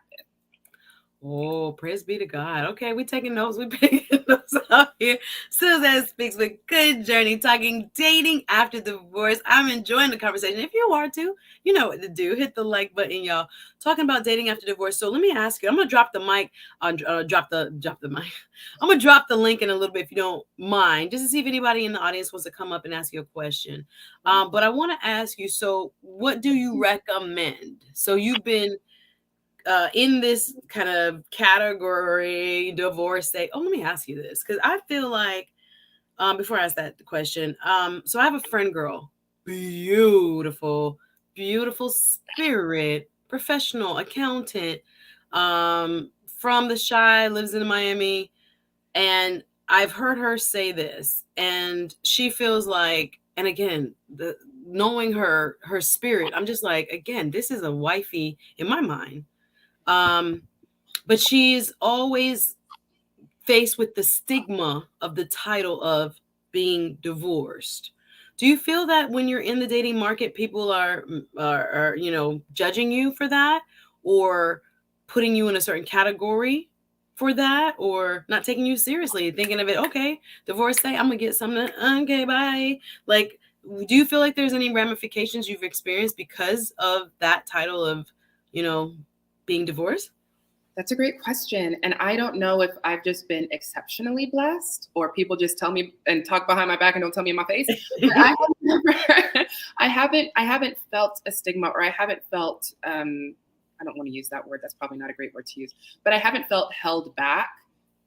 Oh, praise be to God. Okay, we taking notes. We picking notes out here. Suzette Speaks with Good Journey, talking dating after divorce. I'm enjoying the conversation. If you are too, you know what to do. Hit the like button, y'all. Talking about dating after divorce. So let me ask you. I'm gonna drop the mic. Drop the mic. I'm gonna drop the link in a little bit if you don't mind, just to see if anybody in the audience wants to come up and ask you a question. But I want to ask you. So, what do you recommend? So you've been in this kind of category, divorcee. Oh, let me ask you this, because I feel like before I ask that question, so I have a friend girl, beautiful, beautiful spirit, professional accountant, from the Shy, lives in Miami, and I've heard her say this, and she feels like, and again, the knowing her spirit, I'm just like, again, this is a wifey in my mind, but she's always faced with the stigma of the title of being divorced. Do you feel that when you're in the dating market, people are judging you for that, or putting you in a certain category for that, or not taking you seriously, thinking of it, okay, divorcee, I'm gonna get something, okay, bye. Like, do you feel like there's any ramifications you've experienced because of that title of, you know, being divorced? That's a great question. And I don't know if I've just been exceptionally blessed or people just tell me and talk behind my back and don't tell me in my face. But I have never, I haven't felt a stigma, or I haven't felt, I don't want to use that word. That's probably not a great word to use, but I haven't felt held back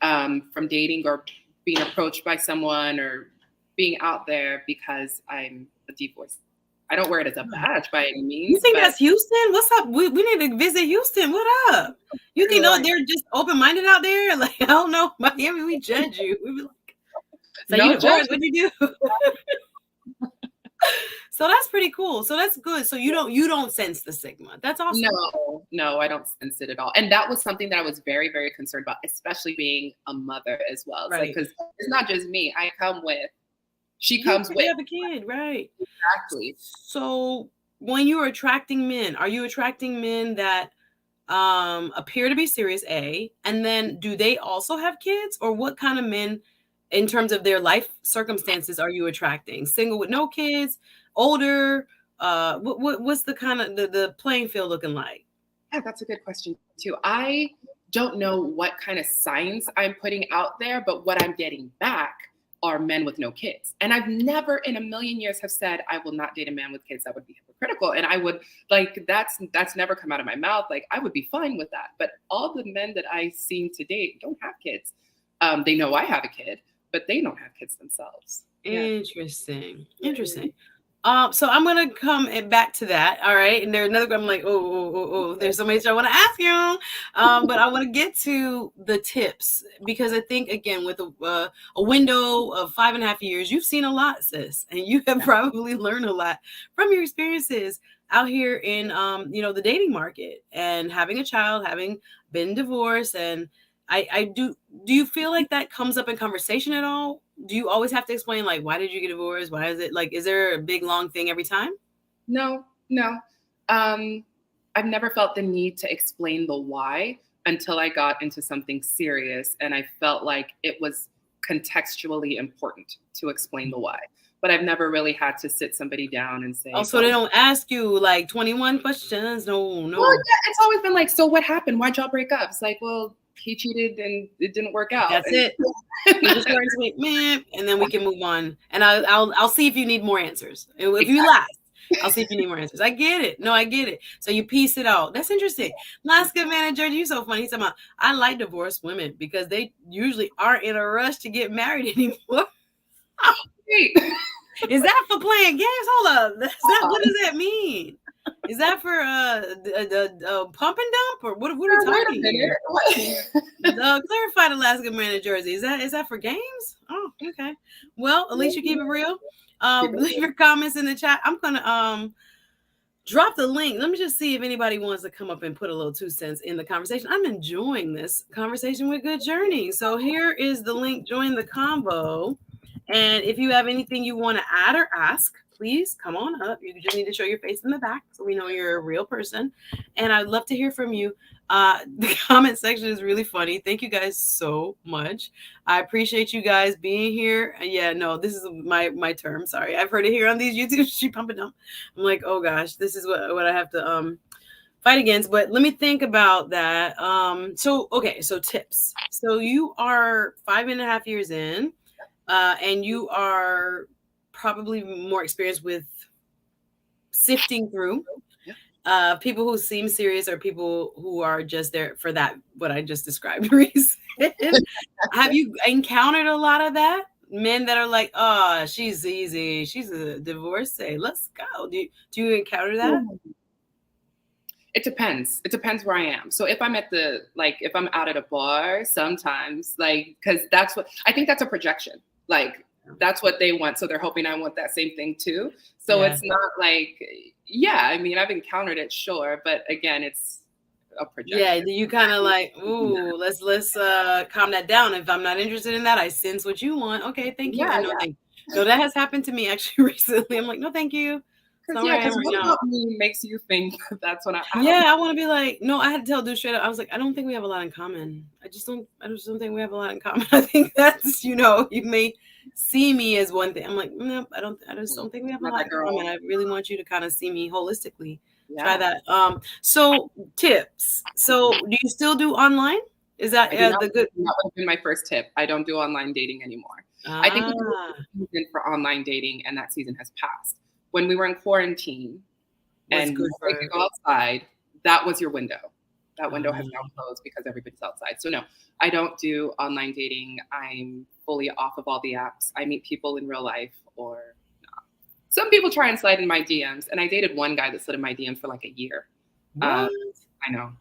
from dating or being approached by someone or being out there because I'm a divorcee. I don't wear it as a badge by any You means, think but that's Houston? What's up? We need to visit Houston. What up? You think, no, like, they're just open minded out there? Like, I don't know, Miami, we judge you. We be like, so you no divorced? judgment. What'd you do? So that's pretty cool. So that's good. So you don't sense the stigma. That's awesome. No, I don't sense it at all. And that was something that I was very, very concerned about, especially being a mother as well. It's like, Right. because it's not just me. She You comes you with. have a kid, right? Exactly. So when you're attracting men, are you attracting men that appear to be serious, A, and then do they also have kids, or what kind of men in terms of their life circumstances are you attracting? Single with no kids, older, what's the kind of the playing field looking like? Yeah, that's a good question too. I don't know what kind of signs I'm putting out there, but what I'm getting back are men with no kids. And I've never in a million years have said I will not date a man with kids. That would be hypocritical. And I would like that's never come out of my mouth. Like I would be fine with that. But all the men that I seem to date don't have kids. They know I have a kid, but they don't have kids themselves. Yeah. Interesting. Interesting. So I'm gonna come back to that. All right. And there's another. I'm like, oh. There's so many things I want to ask you. But I want to get to the tips because I think again with a window of 5.5 years, you've seen a lot, sis, and you have probably learned a lot from your experiences out here in the dating market and having a child, having been divorced, and I do. Do you feel like that comes up in conversation at all? Do you always have to explain, like, why did you get divorced? Why is it like, is there a big long thing every time? No. Um, I've never felt the need to explain the why until I got into something serious and I felt like it was contextually important to explain the why. But I've never really had to sit somebody down and say, Also, they don't ask you like 21 questions. No, well, no. yeah, it's always been like, so what happened? Why'd y'all break up? It's like, well, he cheated and it didn't work out. That's And it. You just start to make man, and then we can move on. And I'll see if you need more answers. If you last, I'll see if you need more answers. I get it. No, I get it. So you piece it out. That's interesting. Last good manager, you're so funny. He's talking about, I like divorced women because they usually aren't in a rush to get married anymore. great. Is that for playing games? Hold up. What does that mean? Is that for pump and dump, or what are we Wait a talking here? minute. Clarify the last good man in Jersey. Is that for games? Oh, okay. Well, at least you keep it real. Leave your comments in the chat. I'm gonna drop the link. Let me just see if anybody wants to come up and put a little 2 cents in the conversation. I'm enjoying this conversation with Good Journey. So here is the link. Join the combo. And if you have anything you want to add or ask, please come on up. You just need to show your face in the back so we know you're a real person. And I'd love to hear from you. The comment section is really funny. Thank you guys so much. I appreciate you guys being here. Yeah, no, this is my term. Sorry. I've heard it here on these YouTube. She pumping up. I'm like, oh gosh, this is what I have to fight against. But let me think about that. So tips. So you are 5.5 years in. And you are probably more experienced with sifting through people who seem serious or people who are just there for that, what I just described reason. Have you encountered a lot of that? Men that are like, oh, she's easy. She's a divorcee. Let's go. Do you encounter that? It depends. It depends where I am. So if I'm if I'm out at a bar, sometimes because I think that's a projection. Like that's what they want. So they're hoping I want that same thing too. So It's not like, I mean, I've encountered it, sure. But again, it's a projection. Yeah, you kind of like, ooh, let's calm that down. If I'm not interested in that, I sense what you want. Okay, thank you. Yeah, No, thank you. No, that has happened to me actually recently. I'm like, no, thank you. It's Because not yeah, where I am because right what now. about me makes you think that's when I don't Yeah, I want to be like, no, I had to tell dude straight up. I was like, I don't think we have a lot in common. I just don't think we have a lot in common. I think that's, you may see me as one thing. I'm like, no, I just don't think we have a not lot that in common. girl. I really want you to kind of see me holistically. Try Yeah, that. So tips. So do you still do online? Is that I do not. the good? That would have been my first tip. I don't do online dating anymore. I think that there was Ah, a season for online dating, and that season has passed. When we were in quarantine was and good nobody could for. go outside, that was your window. That window has now Um, closed because everybody's outside. So no, I don't do online dating. I'm fully off of all the apps. I meet people in real life, or some people try and slide in my DMs. And I dated one guy that slid in my DMs for like a year. Uh, what? I know.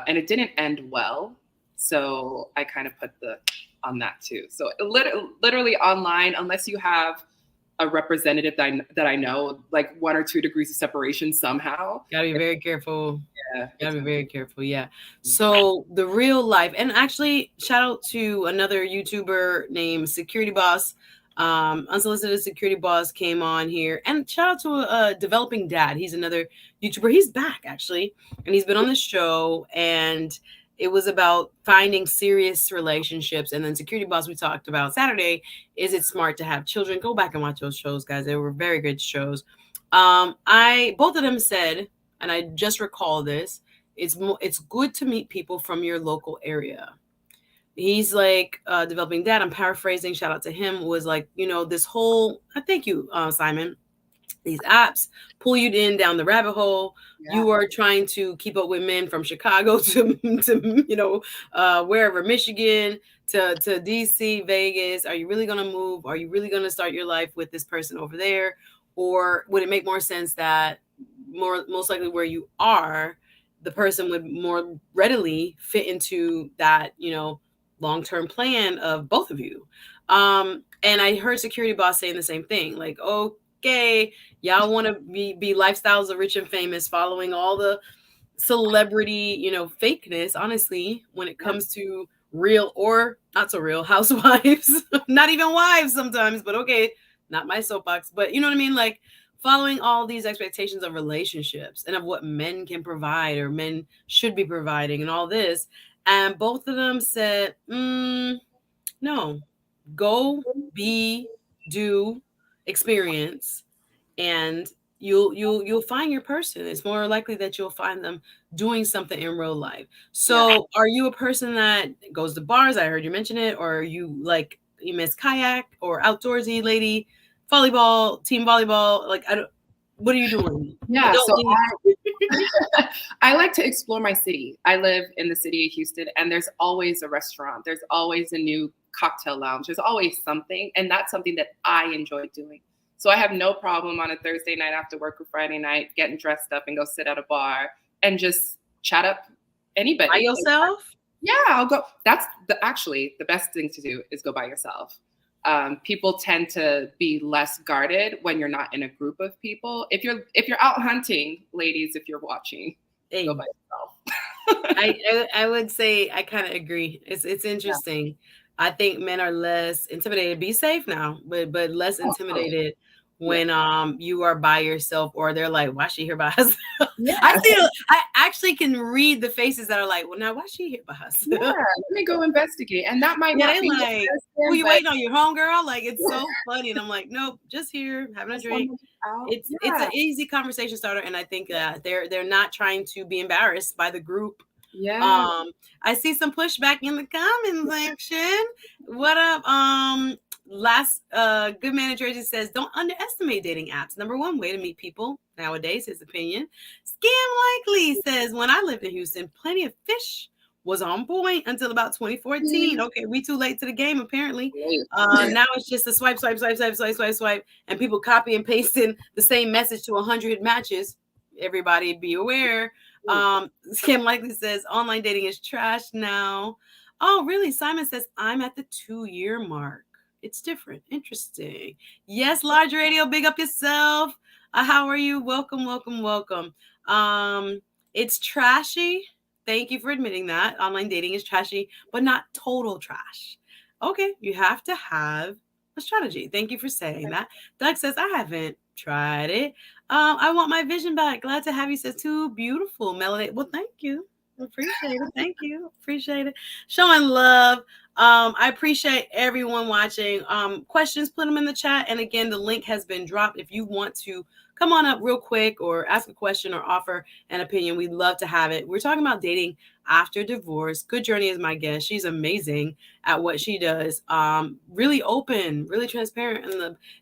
And it didn't end well. So I kind of put the on that too. So literally online, unless you have a representative that I know, like 1 or 2 degrees of separation somehow. Gotta be very careful. Yeah, Gotta it's be gonna very careful. Yeah. be. So the real life, and actually, shout out to another YouTuber named Security Boss. Unsolicited Security Boss came on here, and shout out to a developing dad. He's another YouTuber. He's back actually, and he's been on the show. And it was about finding serious relationships. And then Security Boss, we talked about Saturday. Is it smart to have children? Go back and watch those shows, guys. They were very good shows. I both of them said, and I just recall this, it's good to meet people from your local area. He's like developing that. I'm paraphrasing. Shout out to him. Was like, this whole. Thank you, Simon. These apps pull you in down the rabbit hole. Yeah, You are trying to keep up with men from Chicago to wherever, Michigan to DC, Vegas. Are you really going to move? Are you really going to start your life with this person over there, or would it make more sense that most likely where you are, the person would more readily fit into that long term plan of both of you? And I heard Security Boss saying the same thing, like, okay, y'all want to be lifestyles of rich and famous, following all the celebrity, fakeness. Honestly, when it yeah, comes to real or not so real housewives, not even wives sometimes, but okay, not my soapbox, but you know what I mean? Like following all these expectations of relationships and of what men can provide or men should be providing and all this. And both of them said, no, go, be, do, experience, and you'll find your person. It's more likely that you'll find them doing something in real life. yeah. So are you a person that goes to bars? I heard you mention it. Or are you like, you miss kayak or outdoorsy lady, volleyball, team volleyball? Like, I don't, what are you doing Yeah, so adultly? I like to explore my city. I live in the city of Houston, and there's always a restaurant. There's always a new cocktail lounge. There's always something, and that's something that I enjoy doing. So I have no problem on a Thursday night after work or Friday night getting dressed up and go sit at a bar and just chat up By anybody. yourself? Yeah, I'll go. That's actually the best thing to do is go by yourself. People tend to be less guarded when you're not in a group of people. If you're out hunting, ladies, if you're watching, go Hey, by yourself. I would say I kind of agree. It's Yeah. interesting. I think men are less intimidated. Be safe now, but less Oh, totally. intimidated Yeah. when you are by yourself, or they're like, why is she here by herself? I Yeah. see. I actually can read the faces that are like, well, now why is she here by Yeah. herself? Let me go investigate. And that might Yeah, not they be the like, who person, you but waiting on? Your homegirl? Like, it's so funny, and I'm like, nope, just here having a drink. someone out. It's Yeah. an easy conversation starter, and I think they're not trying to be embarrassed by the group. Yeah. I see some pushback in the comment section. What up? Last good man in Jersey says, don't underestimate dating apps. Number one way to meet people nowadays, his opinion. Scam Likely says, when I lived in Houston, plenty of fish was on point until about 2014. Okay, we too late to the game, apparently. Now it's just a swipe, swipe, swipe, swipe, swipe, swipe, swipe, and people copy and pasting the same message to 100 matches. Everybody be aware. Scam Likely says online dating is trash now. Oh, really? Simon says I'm at the 2 year mark. It's different. Interesting. Yes, Large Radio, big up yourself. How are you? Welcome, welcome, welcome. It's trashy. Thank you for admitting that. Online dating is trashy, but not total trash. Okay, you have to have a strategy. Thank you for saying that. Doug says, I haven't tried it. I want my vision back. Glad to have you, says too beautiful. Melody. Well, thank you. Appreciate it. Thank you. Appreciate it. Showing love. I appreciate everyone watching. Questions, put them in the chat. And again, the link has been dropped. If you want to come on up real quick or ask a question or offer an opinion, we'd love to have it. We're talking about dating after divorce. Good Journey is my guest. She's amazing at what she does. Really open, really transparent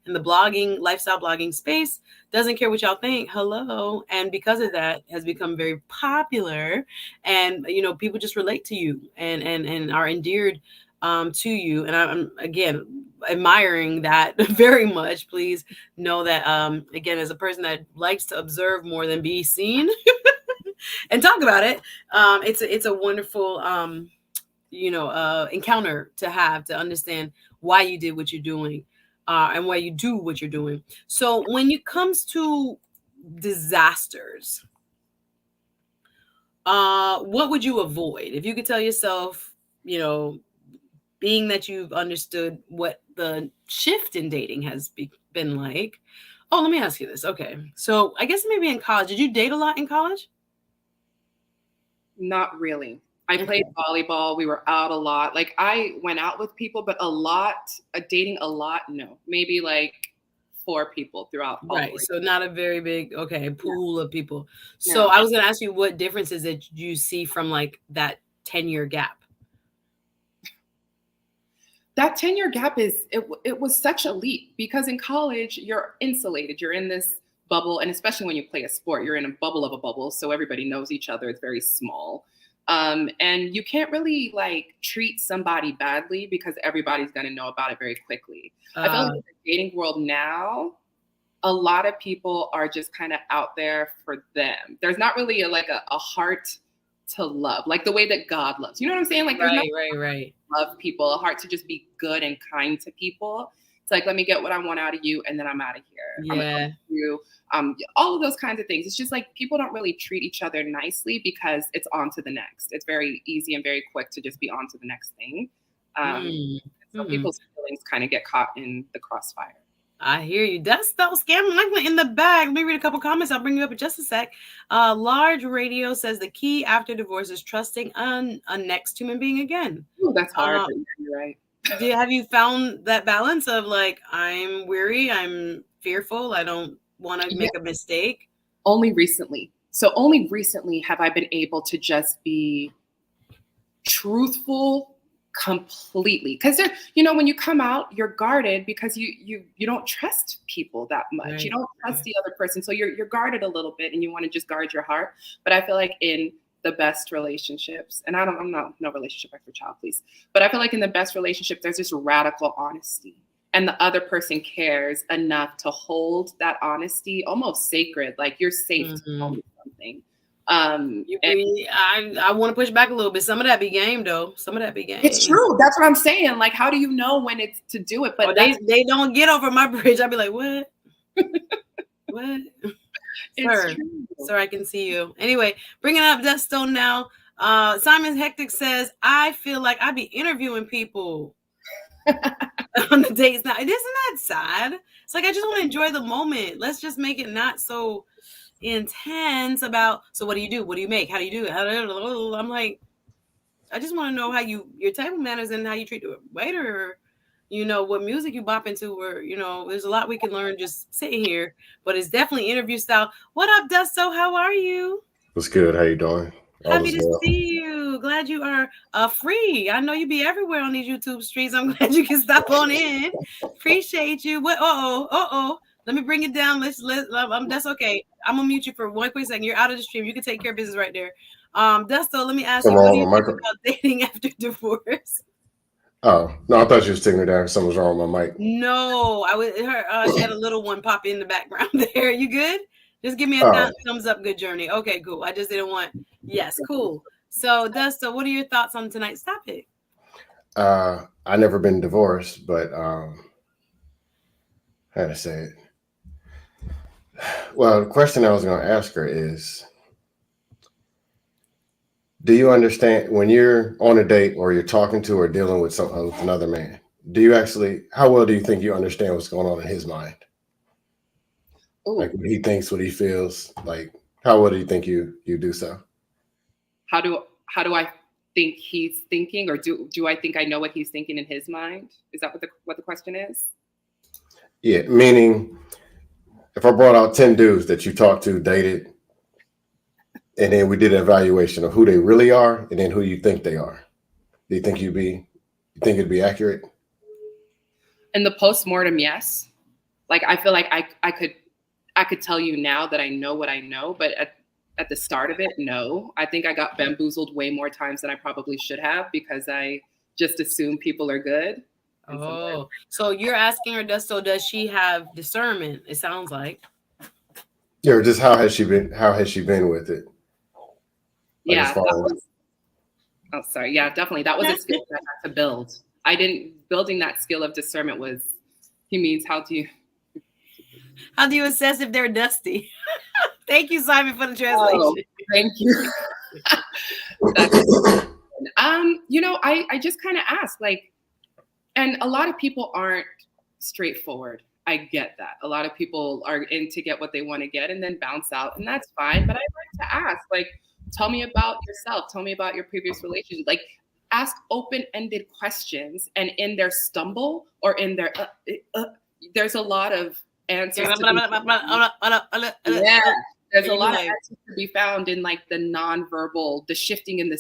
in the blogging, lifestyle blogging space. Doesn't care what y'all think. Hello. And because of that, has become very popular. And people just relate to you and are endeared to you. And I'm again admiring that very much. Please know that again, as a person that likes to observe more than be seen and talk about it, it's a wonderful encounter to have, to understand why you did what you're doing and why you do what you're doing. So when it comes to disasters, what would you avoid if you could tell yourself, being that you've understood what the shift in dating has been like? Oh, let me ask you this. Okay. So I guess maybe in college, did you date a lot in college? Not really. I played volleyball. We were out a lot. Like I went out with people, but dating a lot, no. Maybe like 4 people throughout all Right. So not a very big, pool of people. So No. I was going to ask you, what differences that you see from like that 10-year gap? That 10-year gap it was such a leap, because in college you're insulated. You're in this bubble, and especially when you play a sport, you're in a bubble of a bubble, so everybody knows each other. It's very small. And you can't really like treat somebody badly because everybody's going to know about it very quickly. I feel like in the dating world now, a lot of people are just kind of out there for them. There's not really a heart to love, like the way that God loves. You know what I'm saying? Like there's right. Love people, a heart to just be good and kind to people. It's like, let me get what I want out of you, and then I'm out of here. Yeah. You, all of those kinds of things. It's just like people don't really treat each other nicely because it's on to the next. It's very easy and very quick to just be on to the next thing. So people's feelings kind of get caught in the crossfire. I hear you. That's those scam likely in the bag. Let me read a couple comments. I'll bring you up in just a sec. Large Radio says the key after divorce is trusting a next human being again. Ooh, that's hard, but you're right. Have you found that balance of like, I'm weary, I'm fearful, I don't want to make a mistake? Only recently. So only recently have I been able to just be truthful completely, because when you come out, you're guarded because you don't trust people that much. Right. You don't trust the other person, so you're guarded a little bit, and you want to just guard your heart. But I feel like in the best relationships, and I'm not no relationship expert, child, please, but I feel like in the best relationship, there's this radical honesty, and the other person cares enough to hold that honesty almost sacred, like you're safe to tell me something. I want to push back a little bit. Some of that be game, though. Some of that be game. It's true. That's what I'm saying. Like, how do you know when it's to do it? But they don't get over my bridge. I'd be like, what? What? Sir, I can see you. Anyway, bringing up Dustone now. Simon Hectic says, I feel like I'd be interviewing people on the dates now. Isn't that sad? It's like, I just want to enjoy the moment. Let's just make it not so intense about, so what do you do? What do you make? How do you do it? I'm like, I just want to know how your table manners and how you treat the waiter, what music you bop into, or, there's a lot we can learn just sitting here, but it's definitely interview style. What up, Dusto? How are you? What's good? How you doing? Happy to see you. Glad you are free. I know you be everywhere on these YouTube streets. I'm glad you can stop on in. Appreciate you. What? Let me bring it down. That's okay. I'm gonna mute you for one quick second. You're out of the stream. You can take care of business right there. Dusto, let me ask you, what do you think about dating after divorce? Oh, no, I thought you was taking her down. Something was wrong with my mic. No, she had a little one pop in the background there. You good? Just give me a thumbs up, Good Journey. Okay, cool. I just didn't want. Yes, cool. So, Dusto, what are your thoughts on tonight's topic? I never been divorced, but how to say it? Well, the question I was going to ask her is, do you understand when you're on a date or you're talking to or dealing with another man, how well do you think you understand what's going on in his mind? Like Oh, what he thinks, what he feels, like how well do you think you do so? how do I think he's thinking, or do I think I know what he's thinking in his mind? Is that what the question is? Yeah, meaning if I brought out 10 dudes that you talked to, dated, and then we did an evaluation of who they really are and then who you think they are. Do you think you think it'd be accurate? In the postmortem, yes. Like I feel like I could tell you now that I know what I know, but at the start of it, no. I think I got bamboozled way more times than I probably should have because I just assume people are good. And sometimes, Oh, so you're asking her, does she have discernment? It sounds like. Yeah, or just how has she been with it? Like as yeah, far that as was. Oh, sorry. Yeah, definitely. That was a skill that I had to build. I didn't building that skill of discernment was. He means how do you? How do you assess if they're dusty? Thank you, Simon, for the Oh, translation. thank you. I just kind of asked, like, and a lot of people aren't straightforward. I get that. A lot of people are in to get what they want to get and then bounce out, and that's fine. But I like to ask, like, tell me about yourself. Tell me about your previous relationship. Like, ask open-ended questions, and in their stumble or in their there's a lot of answers to be. Yeah, there's a lot of answers to be found in like the nonverbal, the shifting in the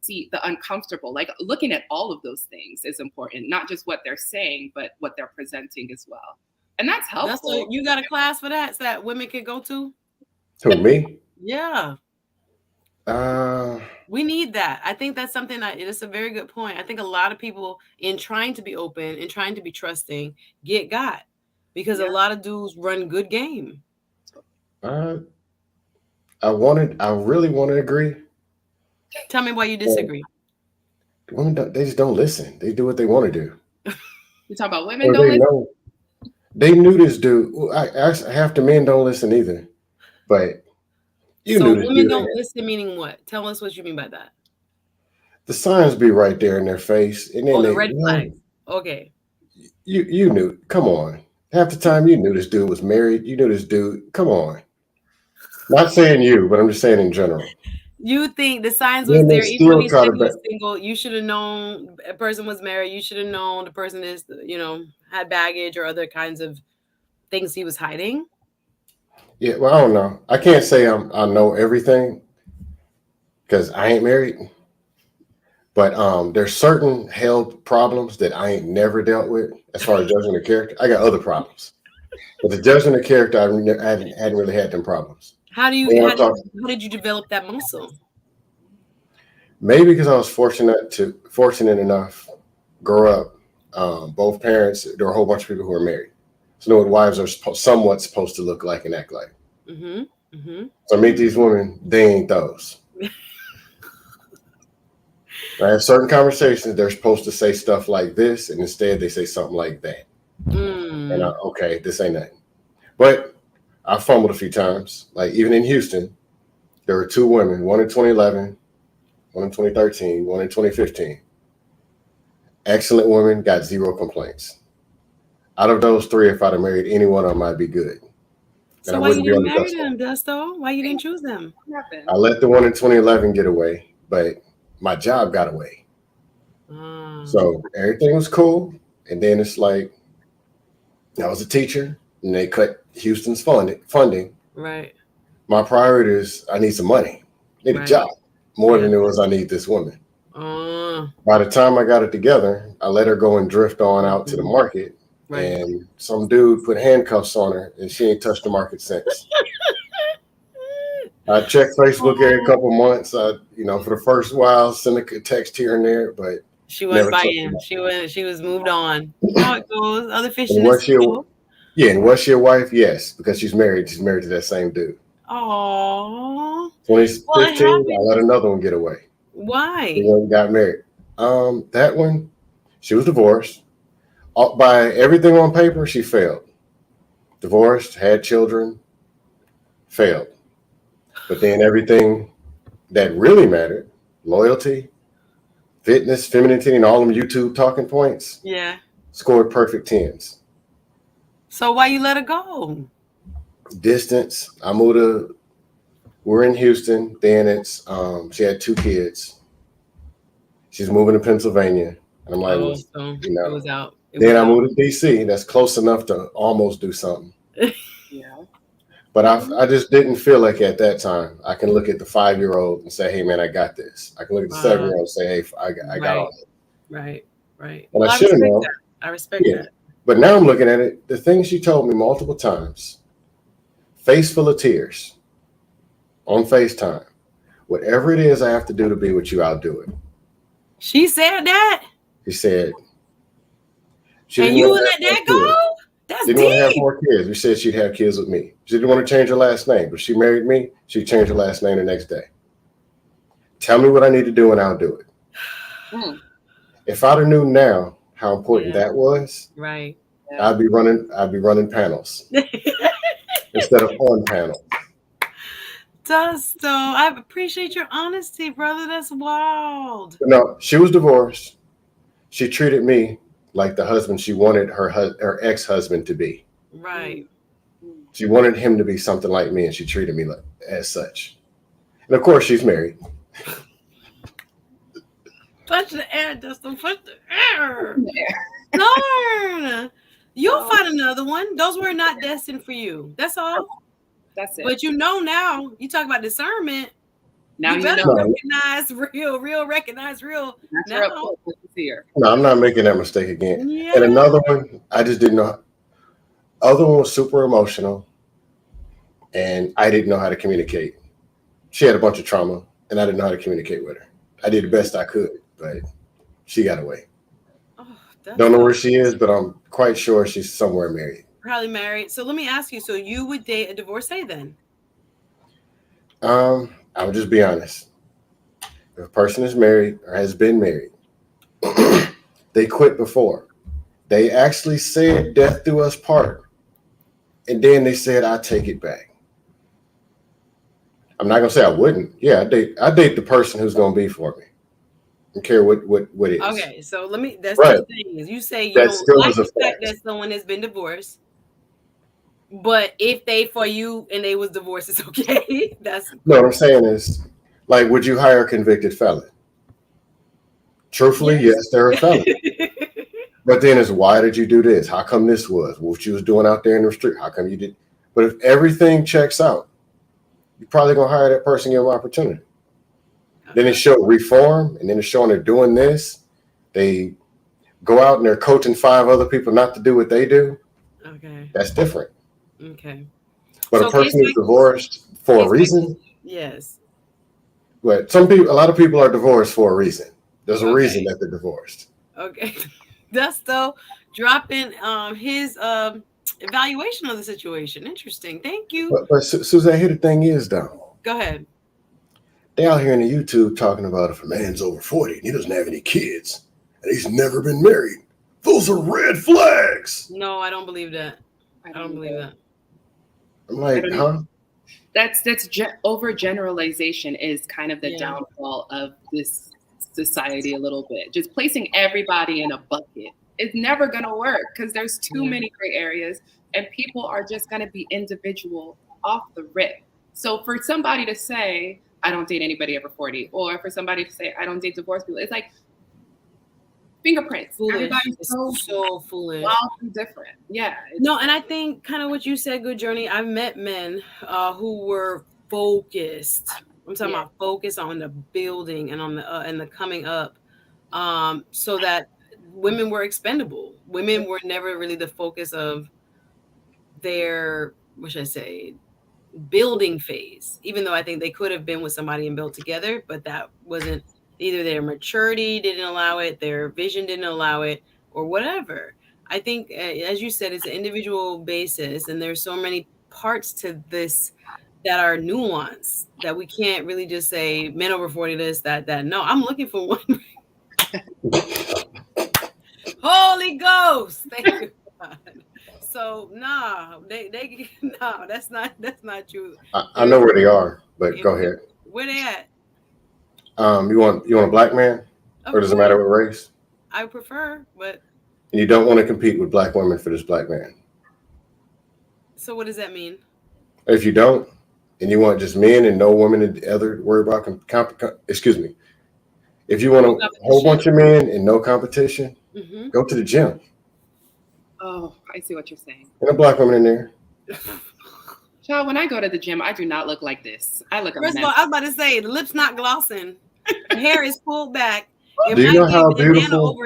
seat, the uncomfortable. Like looking at all of those things is important, not just what they're saying, but what they're presenting as well. And that's helpful. You got a class for that so that women can go to? who, me? Yeah. Uh We need that. I think that's something that it's a very good point. I think a lot of people in trying to be open and trying to be trusting get got because a lot of dudes run good game. I really want to agree. Tell me why you disagree. Women they just don't listen. They do what they want to do. You talk about women Or don't they listen. know they knew this dude. Half the men don't listen either. But you So knew this women dude. don't listen, meaning what? Tell us what you mean by that. The signs be right there in their face, and then Oh, the they, red flags. Okay. you knew. Come on, half the time you knew this dude was married. You knew this dude. Come on, not saying you, but I'm just saying in general. You think the signs was Then they there even though still he try said to he bet. was single? You should have known a person was married. You should have known the person is, had baggage or other kinds of things he was hiding. Yeah, well, I don't know. I can't say I know everything because I ain't married. But there's certain health problems that I ain't never dealt with as far as judging the character. I got other problems, but the judging the character, hadn't really had them problems. How When I talk, did you develop that muscle? maybe because I was fortunate enough, grow up. Both parents, there were a whole bunch of people who were married, so know what wives are somewhat supposed to look like and act like. Mm-hmm. Mm-hmm. So I meet these women, they ain't those. I have certain conversations, they're supposed to say stuff like this, and instead they say something like that. And okay, this ain't nothing. But I fumbled a few times. Like even in Houston, there were two women, one in 2011, one in 2013, one in 2015. Excellent women, got zero complaints. Out of those three, if I'd have married any one of them, I'd be good. And So I why you wouldn't be on didn't the marry dust. them, Dusto? Why you didn't choose them? I let the one in 2011 get away, but my job got away. So everything was cool. And then it's like, I was a teacher and they cut Houston's funding. Right. My priority is I need some money. I need a job more than it was I need this woman. By the time I got it together, I let her go and drift on out to the market. Right. And some dude put handcuffs on her and she ain't touched the market since. I check Facebook every couple months. For the first while, send a text here and there, but she wasn't biting. She was moved on. How it goes. Other fish in the sea. Yeah, and was she a wife? Yes, because she's married. She's married to that same dude. Oh. 2015, I let another one get away. Why? The one got married. That one, she was divorced. By everything on paper, she failed. Divorced, had children, failed. But then everything that really mattered, loyalty, fitness, femininity, and all them YouTube talking points. Yeah. scored perfect 10s. So why you let her go? Distance. We're in Houston. Then she had 2 kids. She's moving to Pennsylvania. And I'm like, well, Oh, so you know. it was out. Then I moved to DC. That's close enough to almost do something. Yeah. But I just didn't feel like at that time I can look at the 5-year-old and say, hey, man, I got this. I can look at the 7-year-old and say, hey, I got all this. Right. And Well, I should have known. I respect that. But now I'm looking at it. The things she told me multiple times, face full of tears on FaceTime. Whatever it is I have to do to be with you, I'll do it. She said that? She said. And you let that go? That's didn't want to have more kids. We said she'd have kids with me. She didn't want to change her last name, but she married me. She'd change her last name the next day. Tell me what I need to do and I'll do it. If I'd have knew now how important that was, right, I'd be running panels instead of on panels. Dusto, I appreciate your honesty, brother. That's wild. No, she was divorced. She treated me like the husband she wanted her ex-husband to be. Right. She wanted him to be something like me, and she treated me as such. And of course, she's married. Push the air, Dusto. Push the air. Darn. You'll find another one. Those were not destined for you. That's all. That's it. But now, you talk about discernment. Now you better recognize recognize real. Now. No, I'm not making that mistake again. Yeah. And another one, I just didn't know. Other one was super emotional, and I didn't know how to communicate. She had a bunch of trauma, and I didn't know how to communicate with her. I did the best I could, but she got away. Don't know where she is, but I'm quite sure she's somewhere married. Probably married. So let me ask you, so you would date a divorcee then? I would just be honest. If a person is married or has been married, they quit before. They actually said death do us part. And then they said, I take it back. I'm not going to say I wouldn't. Yeah, I date the person who's going to be for me. I don't care what it is. Okay, so that's the thing. Is you say you don't like the fact that someone has been divorced. But if they for you and they was divorced, it's okay. That's no. What I'm saying is, like, would you hire a convicted felon? Truthfully, yes they're a felon. But then it's why did you do this? How come this was? What you was doing out there in the street? How come you did? But if everything checks out, you're probably gonna hire that person, give them opportunity. Okay. Then it show reform, and then it's showing they're doing this. They go out and they're coaching 5 other people not to do what they do. Okay, that's different. Okay. But so a person is divorced for a reason. Yes. But a lot of people are divorced for a reason. There's a reason that they're divorced. Okay. Dusto dropping his evaluation of the situation. Interesting. Thank you. But Suzette, here the thing is, though. Go ahead. They out here in the YouTube talking about if a man's over 40 and he doesn't have any kids and he's never been married, those are red flags. No, I don't believe that. I don't believe that. I'm like, huh? That's overgeneralization is kind of the downfall of this society a little bit. Just placing everybody in a bucket is never going to work because there's too many gray areas and people are just going to be individual off the rip. So for somebody to say, I don't date anybody over 40, or for somebody to say, I don't date divorced people, it's like fingerprints. Foolish. Everybody's so foolish. Wildly different. Yeah. No, and I think kind of what you said, Good Journey, I've met men who were focused. I'm talking about focus on the building and on the and the coming up, so that women were expendable. Women were never really the focus of their, what should I say, building phase. Even though I think they could have been with somebody and built together, but that wasn't either their maturity didn't allow it, their vision didn't allow it, or whatever. I think, as you said, it's an individual basis, and there's so many parts to this that are nuanced that we can't really just say men over 40 this, that. No, I'm looking for one. Holy Ghost. Thank you, God. So that's not true. I know where they are, but go ahead. Where they at? You want a black man, or does it matter what race? I prefer, but and you don't want to compete with black women for this black man. So what does that mean? If you don't, and you want just men and no women and other worry about excuse me. If you want a whole bunch of men and no competition, go to the gym. Oh, I see what you're saying. And a black woman in there. Child, when I go to the gym, I do not look like this. I look. First of all, I was about to say the lips not glossing, the hair is pulled back. Do you know how beautiful?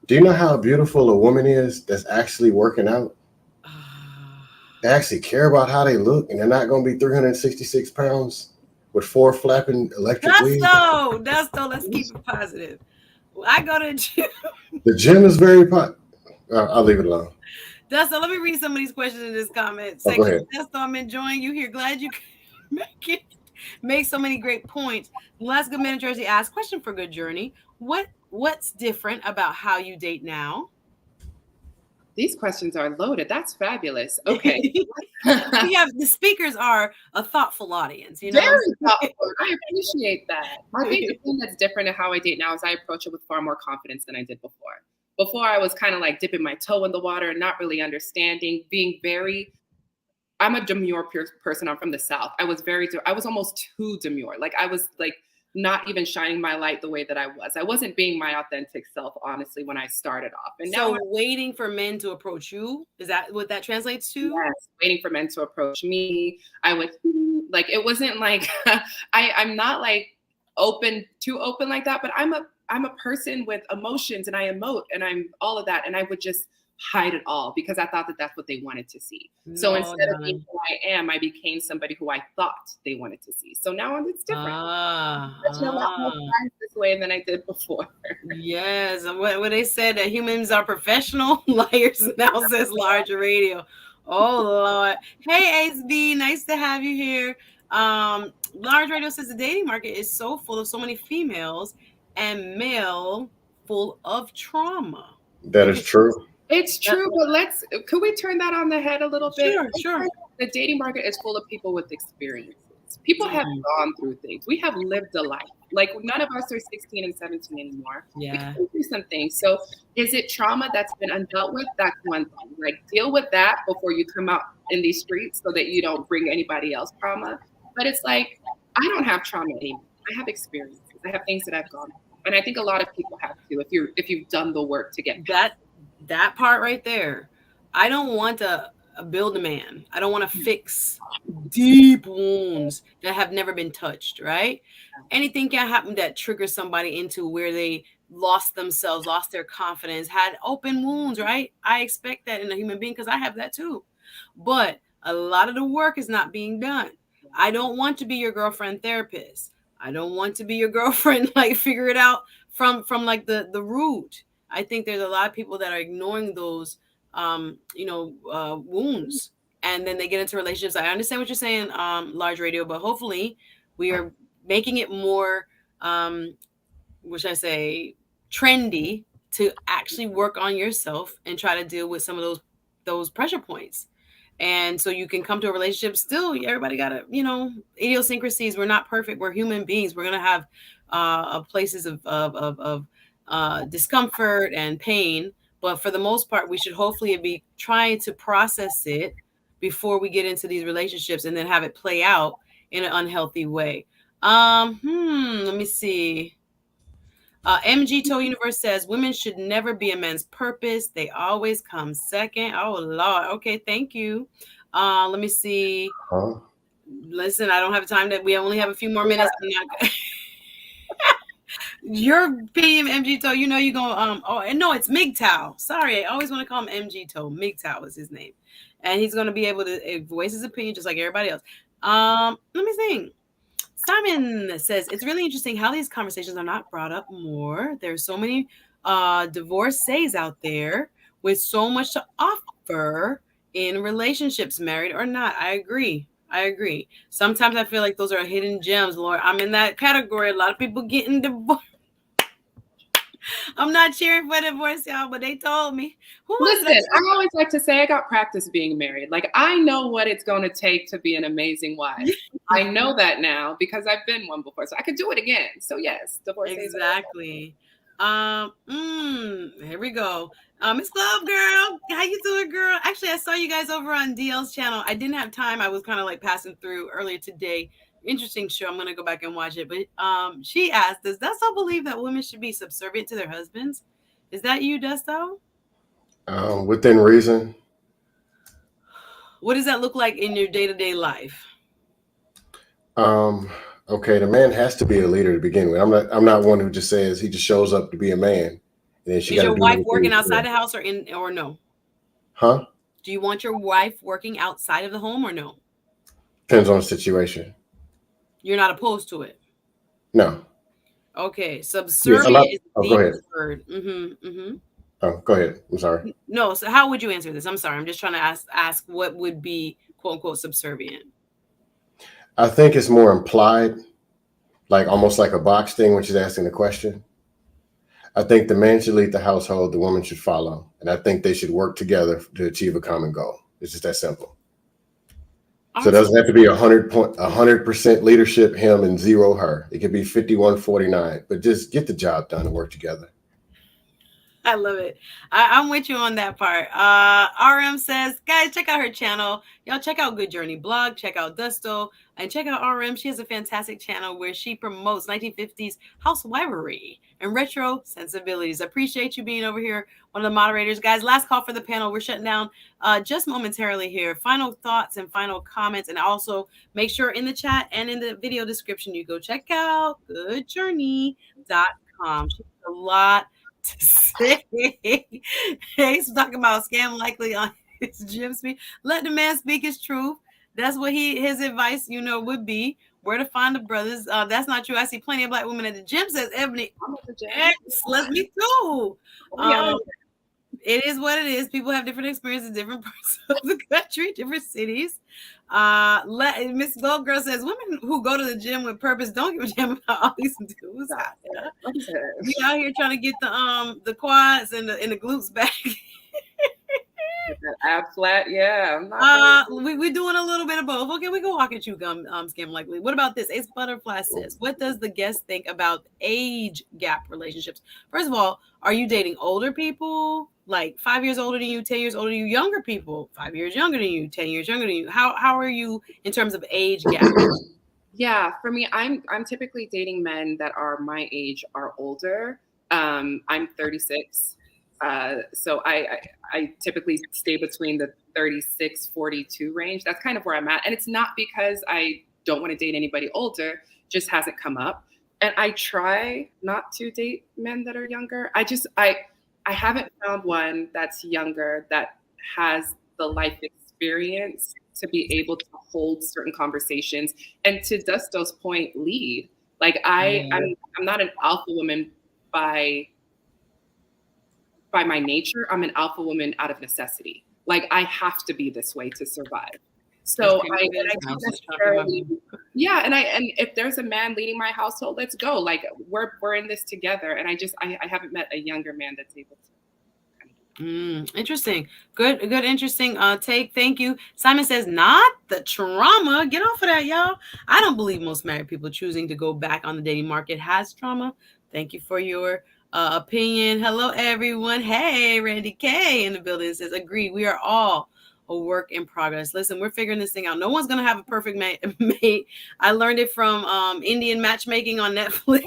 Do you know how beautiful a woman is that's actually working out? They actually care about how they look, and they're not going to be 366 pounds with 4 flapping electric wigs. Let's keep it positive. I go to the gym. The gym is very I'll leave it alone. Dustin, let me read some of these questions in this comment section. Go ahead. Dustin, I'm enjoying you here. Glad you make so many great points. Last Good Man in Jersey asks, question for Good Journey. What's different about how you date now? These questions are loaded. That's fabulous. Okay. The speakers are a thoughtful audience. You know? Very thoughtful. I appreciate that. I think the thing that's different in how I date now is I approach it with far more confidence than I did before. Before, I was kind of like dipping my toe in the water and not really understanding, I'm a demure person. I'm from the South. I was almost too demure. Like I was like not even shining my light the way that I was. I wasn't being my authentic self, honestly, when I started off. And so waiting for men to approach you, is that what that translates to? Yes, waiting for men to approach me. I would like, it wasn't like, I'm not like too open like that, but I'm a person with emotions and I emote and I'm all of that. And I would just hide it all because I thought that that's what they wanted to see. So instead of being who I am, I became somebody who I thought they wanted to see. So now it's different. I a lot more friends this way than I did before. Yes. When they said that humans are professional liars, now says Larger Radio. Oh, Lord. Hey, Ace B, nice to have you here. Large Radio says the dating market is so full of so many females and male full of trauma. That is true. It's true, but could we turn that on the head a little bit? Sure. The dating market is full of people with experiences. People have gone through things. We have lived a life. Like none of us are 16 and 17 anymore. Yeah. We can do some things. So is it trauma that's been undealt with? That's one thing. Like deal with that before you come out in these streets so that you don't bring anybody else trauma. But it's like, I don't have trauma anymore. I have experiences. I have things that I've gone through. And I think a lot of people have to if you've done the work to get that part right there. I don't want to build a man. I don't want to fix deep wounds that have never been touched, right? Anything can happen that triggers somebody into where they lost themselves, lost their confidence, had open wounds, right? I expect that in a human being because I have that too. But a lot of the work is not being done. I don't want to be your girlfriend therapist. I don't want to be your girlfriend, like figure it out from like the root. I think there's a lot of people that are ignoring those, wounds, and then they get into relationships. I understand what you're saying, Large Radio, but hopefully we are making it more, trendy to actually work on yourself and try to deal with some of those pressure points. And so you can come to a relationship. Still, everybody got idiosyncrasies. We're not perfect. We're human beings. We're gonna have places of discomfort and pain, but for the most part, we should hopefully be trying to process it before we get into these relationships and then have it play out in an unhealthy way. Let me see. MG Toe Universe says women should never be a man's purpose. They always come second. Oh Lord. Okay, thank you. Let me see. Listen, I don't have time we only have a few more minutes. Your opinion, MG Toe, you're going it's MGTOW. Sorry, I always want to call him MG Toe. MGTOW is his name. And he's gonna be able to voice his opinion just like everybody else. Let me think. Simon says it's really interesting how these conversations are not brought up more. There's so many divorcees out there with so much to offer in relationships, married or not. I agree. Sometimes I feel like those are hidden gems, Lord. I'm in that category. A lot of people getting divorced. I'm not cheering for divorce, y'all, but they told me. Listen, I always like to say I got practice being married. Like, I know what it's going to take to be an amazing wife. I know that now because I've been one before, so I could do it again. So yes, divorce. Exactly. Here we go. Miss Glove Girl, how you doing, girl? Actually, I saw you guys over on DL's channel. I didn't have time. I was kind of like passing through earlier today. Interesting show. I'm gonna go back and watch it. But she asked, "Does Dusto believe that women should be subservient to their husbands?" Is that you, Dusto? Within reason. What does that look like in your day-to-day life? Okay, the man has to be a leader to begin with. I'm not one who just says he just shows up to be a man, and then she Is got to your do wife everything. working outside the house or no? Huh? Do you want your wife working outside of the home or no? Depends on the situation. You're not opposed to it? No. Okay, subservient is go the ahead. word. Oh, go ahead. I'm sorry. No, so how would you answer this? I'm sorry. I'm just trying to ask what would be quote unquote subservient. I think it's more implied, like almost like a box thing when she's asking the question. I think the man should lead the household, the woman should follow, and I think they should work together to achieve a common goal. It's just that simple. So it doesn't have to be 100% leadership, him, and 0 her. It could be 51-49, but just get the job done and work together. I love it. I'm with you on that part. RM says, guys, check out her channel. Y'all check out Good Journey blog, check out Dusto, and check out RM. She has a fantastic channel where she promotes 1950s housewifery and retro sensibilities. I appreciate you being over here, one of the moderators. Guys, last call for the panel. We're shutting down just momentarily here. Final thoughts and final comments. And also make sure in the chat and in the video description, you go check out goodjourney.com. She has a lot to say. He's talking about scam likely on his gym speak. Let the man speak his truth. That's what his advice, would be. Where to find the brothers. That's not true. I see plenty of black women at the gym, says Ebony. I'm at the gym. Let's me too. It is what it is. People have different experiences, different parts of the country, different cities. Miss Gold Girl says women who go to the gym with purpose don't give a damn about all these dudes. We out here trying to get the quads and the glutes back. Ab flat, yeah. We're doing a little bit of both. Okay, we can walk at you, scam likely. What about this? Ace Butterfly says, what does the guest think about age gap relationships? First of all, are you dating older people, like 5 years older than you, 10 years older than you? Younger people, 5 years younger than you, 10 years younger than you? How are you in terms of age gap? Yeah, for me, I'm typically dating men that are my age or older. I'm 36. So I typically stay between the 36-42 range. That's kind of where I'm at. And it's not because I don't want to date anybody older, just hasn't come up. And I try not to date men that are younger. I haven't found one that's younger that has the life experience to be able to hold certain conversations and, to Dusto's point, lead. Like I'm not an alpha woman by my nature. I'm an alpha woman out of necessity. Like I have to be this way to survive. So I don't necessarily, yeah. And if there's a man leading my household, let's go. Like we're in this together. And I haven't met a younger man that's able to. Interesting. Good, interesting take. Thank you. Simon says, not the trauma. Get off of that, y'all. I don't believe most married people choosing to go back on the dating market has trauma. Thank you for your opinion. Hello, everyone. Hey, Randy K in the building says, agree. We are all a work in progress. Listen, we're figuring this thing out. No one's going to have a perfect mate. I learned it from Indian matchmaking on Netflix.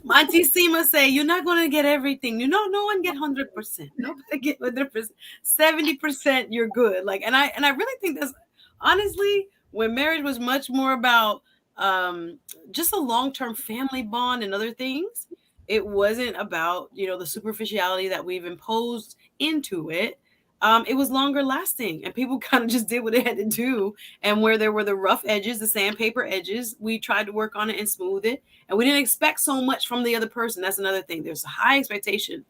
Monty Sema say, you're not going to get everything. No one get 100%. Nobody get 100%. 70% you're good. Like, and I really think that's honestly when marriage was much more about just a long-term family bond and other things. It wasn't about, the superficiality that we've imposed into it. It was longer lasting and people kind of just did what they had to do. And where there were the rough edges, the sandpaper edges, we tried to work on it and smooth it. And we didn't expect so much from the other person. That's another thing. There's a high expectation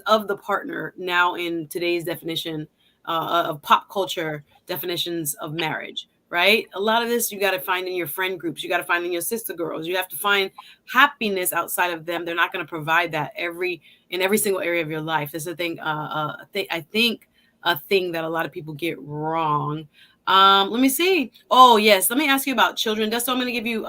of the partner now in today's definition of pop culture definitions of marriage, right? A lot of this you got to find in your friend groups. You got to find in your sister girls. You have to find happiness outside of them. They're not going to provide that in every single area of your life. This is a thing. I think a thing that a lot of people get wrong. Let me see. Oh, yes. Let me ask you about children. That's what I'm going to give you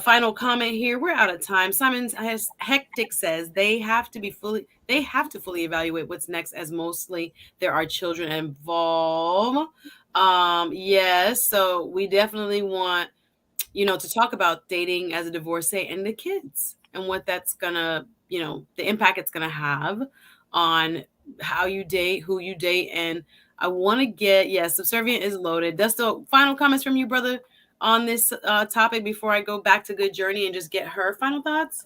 Final comment here. We're out of time. Simon has hectic says they have to fully evaluate what's next, as mostly there are children involved. Yes, so we definitely want, to talk about dating as a divorcee and the kids and what that's gonna, the impact it's gonna have on how you date, who you date. And I want to get, yes, subservient is loaded. That's the final comments from you, brother, on this topic before I go back to Good Journey and just get her final thoughts.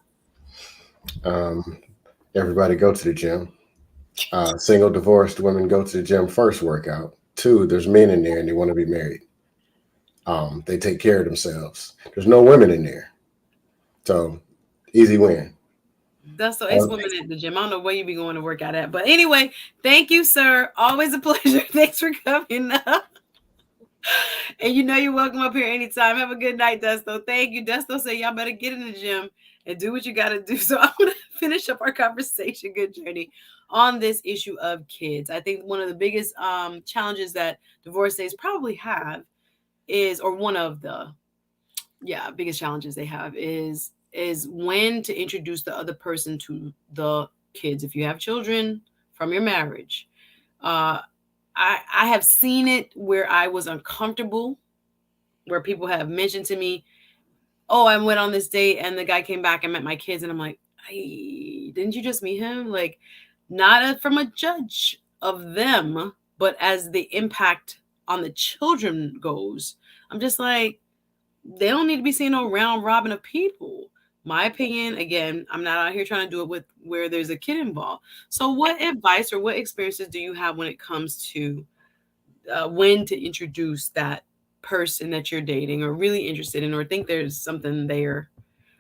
Everybody go to the gym. Single divorced women go to the gym first, workout. 2, there's men in there and they want to be married. They take care of themselves. There's no women in there. So easy win. That's so it's women at the gym. I don't know where you be going to work out at. But anyway, thank you, sir. Always a pleasure. Thanks for coming up. And you're welcome up here anytime. Have a good night, Dusto. Thank you. Dusto said y'all better get in the gym and do what you got to do. So I want to finish up our conversation, Good Journey, on this issue of kids. I think one of the biggest challenges that divorcees probably have is, or one of the biggest challenges they have is when to introduce the other person to the kids. If you have children from your marriage, I have seen it where I was uncomfortable, where people have mentioned to me, oh, I went on this date and the guy came back and met my kids. And I'm like, hey, didn't you just meet him? Like, not from a judge of them, but as the impact on the children goes, I'm just like, they don't need to be seeing no round robin of people. My opinion, again, I'm not out here trying to do it with where there's a kid involved. So what advice or what experiences do you have when it comes to when to introduce that person that you're dating or really interested in or think there's something there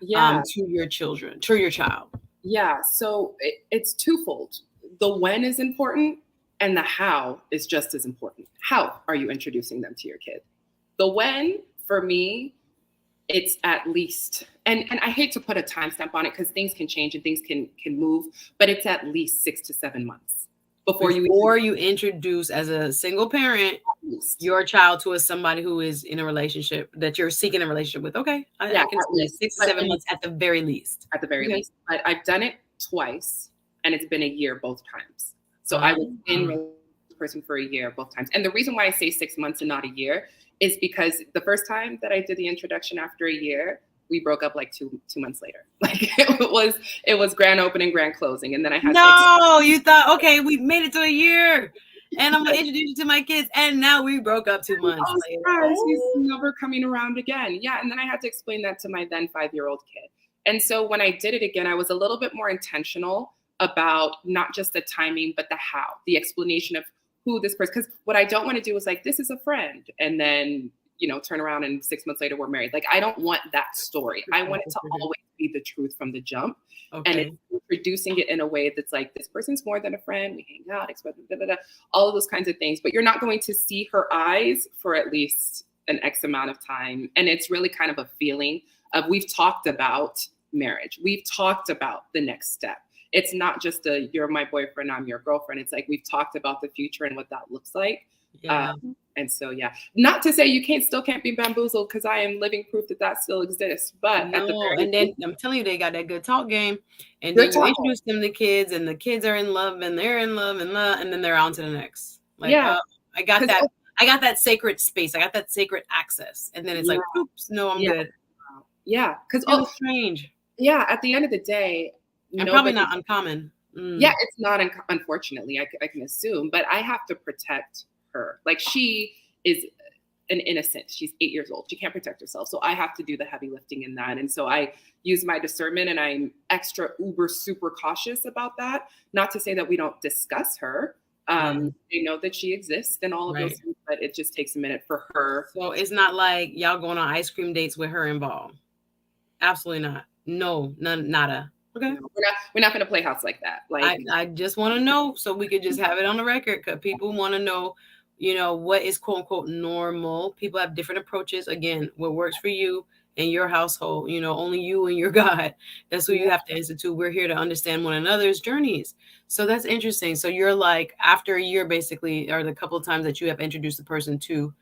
to your children, to your child? Yeah, so it's twofold. The when is important and the how is just as important. How are you introducing them to your kid? The when, for me, it's at least, and I hate to put a timestamp on it because things can change and things can move, but it's at least 6 to 7 months before you introduce, as a single parent, your child to somebody who is in a relationship that you're seeking a relationship with. Okay, I can say 6 to 7 months at the very least. At the very least, but I've done it twice, and it's been a year both times. So I was in with this person for a year both times, and the reason why I say 6 months and not a year is because the first time that I did the introduction after a year, we broke up like two months later. Like it was grand opening, grand closing. And then I had you thought, okay, we made it to a year and I'm gonna introduce you to my kids. And now we broke up 2 months later. He's never coming around again. Yeah. And then I had to explain that to my then 5-year-old kid. And so when I did it again, I was a little bit more intentional about not just the timing, but the how, the explanation of who this person, because what I don't want to do is like, this is a friend. And then, turn around and 6 months later, we're married. Like, I don't want that story. I want it to always be the truth from the jump. Okay. And it's introducing it in a way that's like, this person's more than a friend. We hang out, all of those kinds of things. But you're not going to see her eyes for at least an X amount of time. And it's really kind of a feeling of, we've talked about marriage. We've talked about the next step. It's not just you're my boyfriend, I'm your girlfriend. It's like, we've talked about the future and what that looks like. Yeah. And so, not to say you still can't be bamboozled, because I am living proof that still exists. But and then I'm telling you, they got that good talk game, and then you introduce them to kids, and the kids are in love, and they're in love, and then they're on to the next. Like, I got that. I got that sacred space. I got that sacred access, and then it's like, oops, no, I'm good. Yeah, because it's strange. Yeah, at the end of the day, and probably not uncommon. Yeah, it's not. Unfortunately, I can assume, but I have to protect her. Like, she is an innocent. She's 8 years old. She can't protect herself. So I have to do the heavy lifting in that. And so I use my discernment, and I'm extra uber super cautious about that. Not to say that we don't discuss her. They know that she exists and all of those things, but it just takes a minute for her. So it's not like y'all going on ice cream dates with her involved. Absolutely not. No, nada. Okay. No, we're not going to play house like that. Like, I just want to know, so we could just have it on the record, because people want to know, what is quote unquote normal. People have different approaches. Again, what works for you and your household, only you and your God. That's who you have to answer to. We're here to understand one another's journeys. So that's interesting. So you're like, after a year, basically, or the couple of times that you have introduced the person to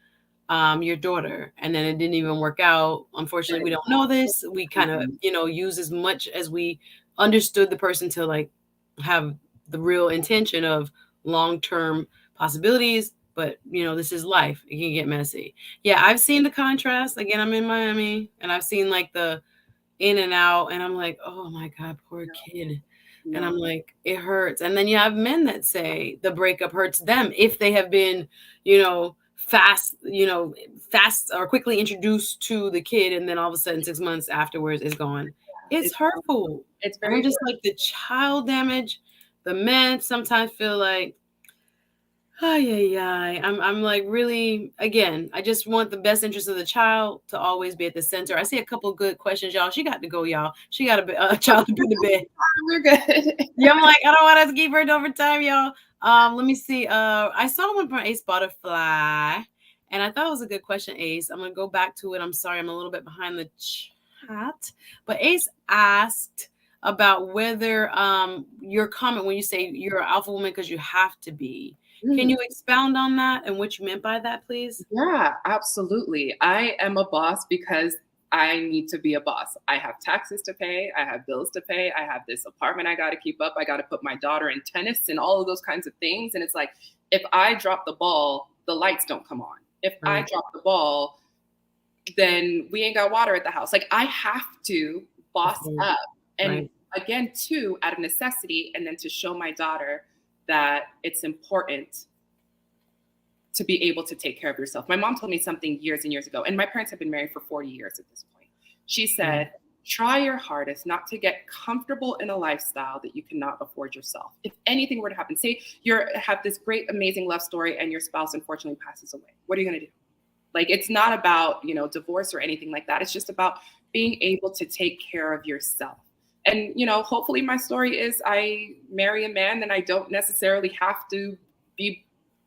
your daughter, and then it didn't even work out. Unfortunately, we don't know this. We kind of, use as much as we understood the person to like have the real intention of long-term possibilities. But this is life. It can get messy. Yeah, I've seen the contrast. Again, I'm in Miami, and I've seen like the in and out, and I'm like, oh my God, poor kid. And I'm like, it hurts. And then you have men that say the breakup hurts them if they have been, fast or quickly introduced to the kid, and then all of a sudden 6 months afterwards it's gone. It's hurtful. It's And very I'm just like, the child damage. The men sometimes feel like, I'm like, really, again, I just want the best interest of the child to always be at the center. I see a couple good questions, y'all. She got to go, y'all. She got a child to put to bed. We're good. Yeah, I'm like, I don't want us to keep her over time, y'all. Let me see. I saw one from Ace Butterfly, and I thought it was a good question, Ace. I'm gonna go back to it. I'm sorry, I'm a little bit behind the chat, but Ace asked about whether your comment when you say you're an alpha woman because you have to be. Can you expound on that and what you meant by that, please? Yeah, absolutely. I am a boss because I need to be a boss. I have taxes to pay. I have bills to pay. I have this apartment I got to keep up. I got to put my daughter in tennis and all of those kinds of things. And it's like, if I drop the ball, the lights don't come on. If I drop the ball, then we ain't got water at the house. Like, I have to boss up. And again, too, out of necessity, and then to show my daughter that it's important to be able to take care of yourself. My mom told me something years and years ago, and my parents have been married for 40 years at this point. She said, try your hardest not to get comfortable in a lifestyle that you cannot afford yourself. If anything were to happen, say you have this great, amazing love story and your spouse unfortunately passes away. What are you going to do? Like, it's not about, divorce or anything like that. It's just about being able to take care of yourself. And, hopefully my story is I marry a man and I don't necessarily have to be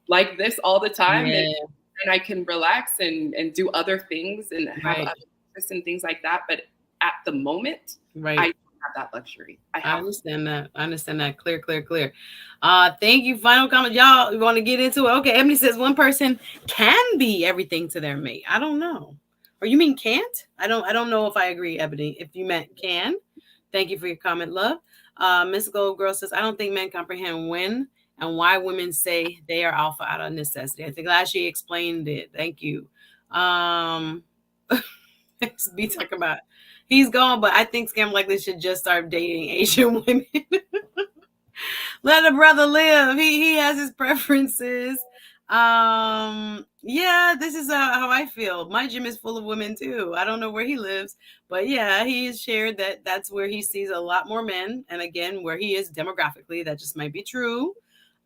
like this all the time. And I can relax and do other things and have other interests and things like that. But at the moment, I don't have that luxury. I understand that. I understand that. Clear. Thank you. Final comment. Y'all want to get into it? Okay. Ebony says one person can be everything to their mate. I don't know. Or you mean can't? I don't know if I agree, Ebony. If you meant can. Thank you for your comment, love. Miss Gold Girl says, I don't think men comprehend when and why women say they are alpha out of necessity. I think last she explained it. Thank you. Be talking about he's gone, but I think Scam Likely should just start dating Asian women. Let a brother live. He has his preferences. Yeah, this is how I feel. My gym is full of women too. I don't know where he lives, but yeah, he has shared that that's where he sees a lot more men. And again, where he is demographically, that just might be true.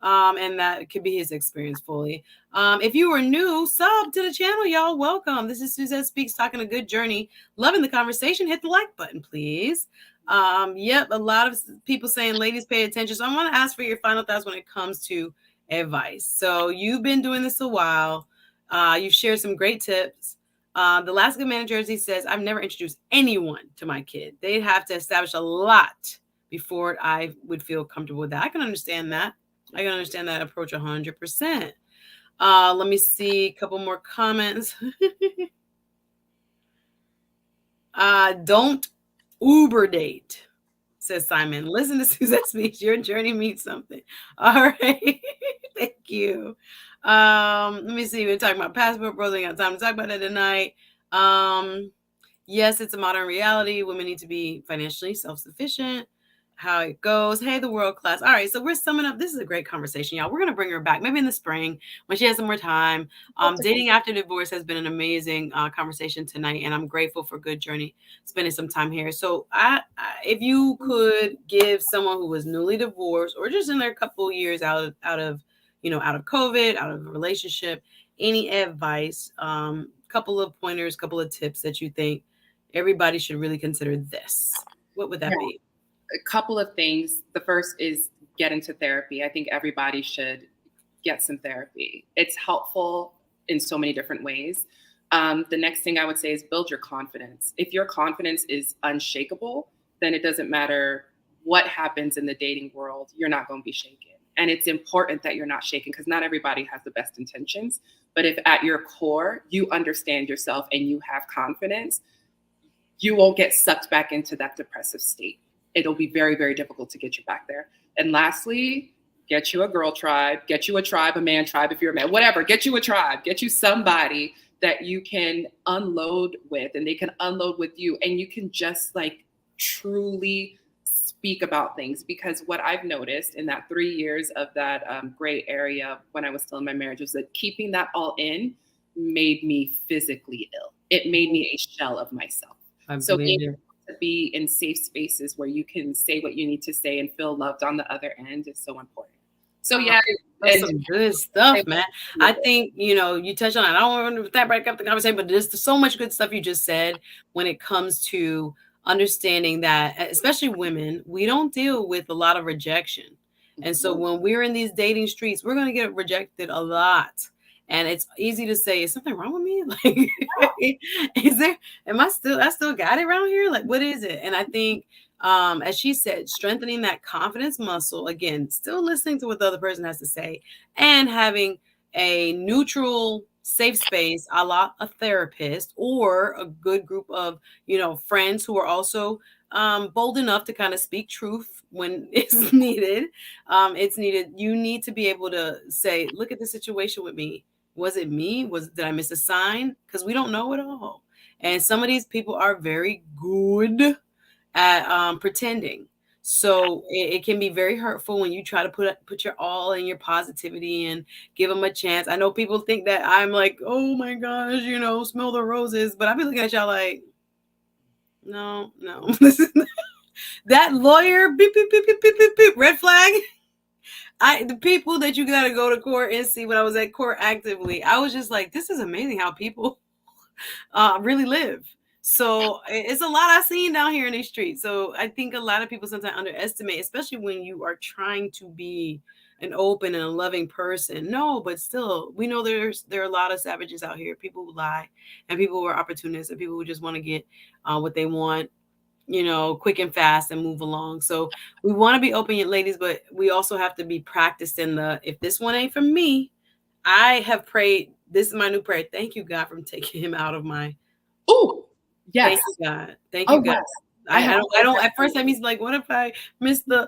And that could be his experience fully. If you were new, sub to the channel, y'all. Welcome. This is SuzetteSpeaks, talking a good journey. Loving the conversation. Hit the like button, please. Yep, a lot of people saying ladies pay attention. So I want to ask for your final thoughts when it comes to advice. So you've been doing this a while. You've shared some great tips. The last good man in Jersey says, I've never introduced anyone to my kid. They'd have to establish a lot before I would feel comfortable with that. I can understand that. I can understand that approach 100%. Let me see a couple more comments. Don't Uber date, says Simon. Listen to Suzette Speaks. Your journey means something. All right. Thank you. Let me see. We're talking about passport bros. We got time to talk about that tonight. Yes, it's a modern reality. Women need to be financially self-sufficient. How it goes. Hey, the world class. All right, so we're summing up. This is a great conversation, y'all. We're gonna bring her back maybe in the spring when she has some more time. Dating after divorce has been an amazing conversation tonight, and I'm grateful for Good Journey spending some time here. So, if you could give someone who was newly divorced or just in their couple years out of COVID, out of a relationship, any advice, couple of pointers, couple of tips that you think everybody should really consider this, what would that be? A couple of things. The first is get into therapy. I think everybody should get some therapy. It's helpful in so many different ways. The next thing I would say is build your confidence. If your confidence is unshakable, then it doesn't matter what happens in the dating world. You're not going to be shaken. And it's important that you're not shaken, because not everybody has the best intentions. But if at your core, you understand yourself and you have confidence, you won't get sucked back into that depressive state. It'll be very, very difficult to get you back there. And lastly, get you a girl tribe, get you a tribe, a man tribe, if you're a man, whatever, get you a tribe, get you somebody that you can unload with, and they can unload with you, and you can just like truly speak about things. Because what I've noticed in that 3 years of that gray area when I was still in my marriage was that keeping that all in made me physically ill. It made me a shell of myself. So being able to be in safe spaces where you can say what you need to say and feel loved on the other end is so important. So yeah, that's some good stuff, man. I think, you touched on it. I don't want to break up the conversation, but there's so much good stuff you just said when it comes to understanding that, especially women, we don't deal with a lot of rejection. And so when we're in these dating streets, we're going to get rejected a lot. And it's easy to say, is something wrong with me? Like, I still got it around here? Like, what is it? And I think, as she said, strengthening that confidence muscle, again, still listening to what the other person has to say, and having a neutral, safe space, a la a therapist or a good group of, friends who are also bold enough to kind of speak truth when it's needed. It's needed. You need to be able to say, look at the situation with me. Was it me? Did I miss a sign? Because we don't know it all. And some of these people are very good at pretending. So it can be very hurtful when you try to put your all in your positivity and give them a chance. I know people think that I'm like, oh my gosh, smell the roses. But I'll be looking at y'all like, no. That lawyer, beep, beep, beep, beep, beep, beep, beep, red flag. The people that you got to go to court and see, when I was at court actively, I was just like, this is amazing how people really live. So it's a lot I've seen down here in these streets. So I think a lot of people sometimes underestimate, especially when you are trying to be an open and a loving person. No, but still, we know there are a lot of savages out here, people who lie, and people who are opportunists, and people who just want to get what they want, quick and fast and move along. So we want to be open, ladies, but we also have to be practiced in if this one ain't for me. I have prayed. This is my new prayer. Thank you, God, for taking him out of my. Oh, yes. Thank you, God. Thank you, God. Yes. I don't. At first, I'm like, what if I miss the?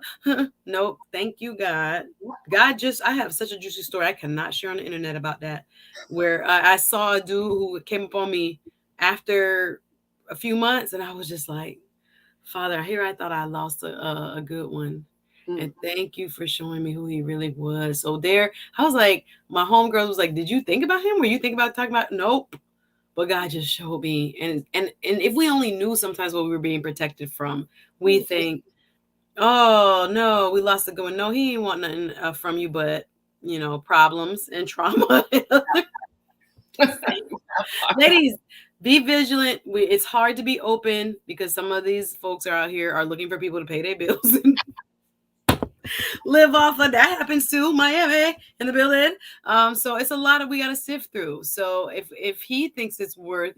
Nope. Thank you, God. God I have such a juicy story I cannot share on the internet about that. Where I saw a dude who came up on me after a few months, and I was just like, Father, here I thought I lost a good one. And thank you for showing me who he really was. So I was like, my homegirl was like, did you think about him? Were you thinking about talking about? Nope. But God just showed me. And if we only knew sometimes what we were being protected from, we think, oh, no, we lost the good one. No, he didn't want nothing from you but, problems and trauma. Ladies, be vigilant. It's hard to be open because some of these folks out here are looking for people to pay their bills and live off of. That happens too. Miami in the building. So it's a lot we got to sift through. So if he thinks it's worth,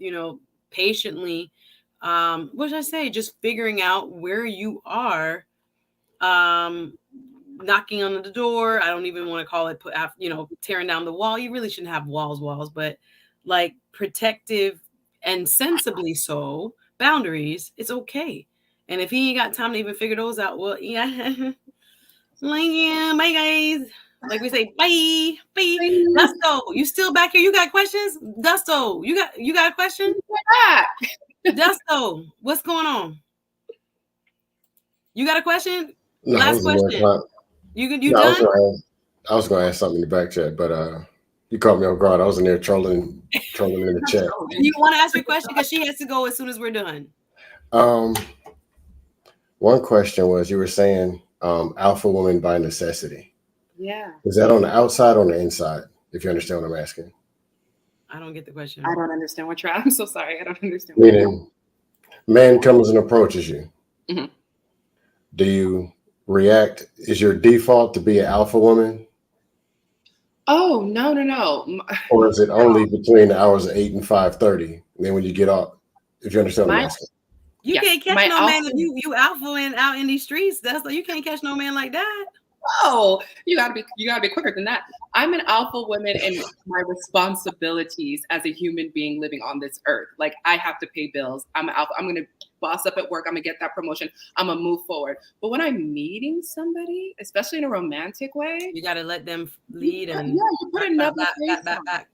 patiently, what should I say? Just figuring out where you are, knocking on the door. I don't even want to call it tearing down the wall. You really shouldn't have walls, but like protective and sensibly so boundaries. It's okay. And if he ain't got time to even figure those out, well, yeah. Bye guys. Like we say, bye. Dusto, you still back here? You got questions? Dusto, you got a question? Dusto, what's going on? You got a question? No, last question. You done? I was going to ask something in the back chat, but you caught me off guard. I was in there trolling in the chat. You want to ask your question because she has to go as soon as we're done. One question was, you were saying alpha woman by necessity. Yeah. Is that on the outside or on the inside? If you understand what I'm asking. I don't get the question. I don't understand what you're. I'm so sorry. I don't understand. Meaning, man comes and approaches you. Mm-hmm. Do you react? Is your default to be an alpha woman? Oh, no. Or is it only between the hours of 8 and 5:30? And then when you get off, if you understand what I'm asking. You can't catch no man if you alpha and out in these streets. You can't catch no man like that. whoa, you gotta be quicker than that. I'm an alpha woman in my responsibilities as a human being living on this earth. Like I have to pay bills. I'm an alpha. I'm gonna boss up at work. I'm gonna get that promotion. I'm gonna move forward. But when I'm meeting somebody, especially in a romantic way, You got to let them lead and you put another face on. back.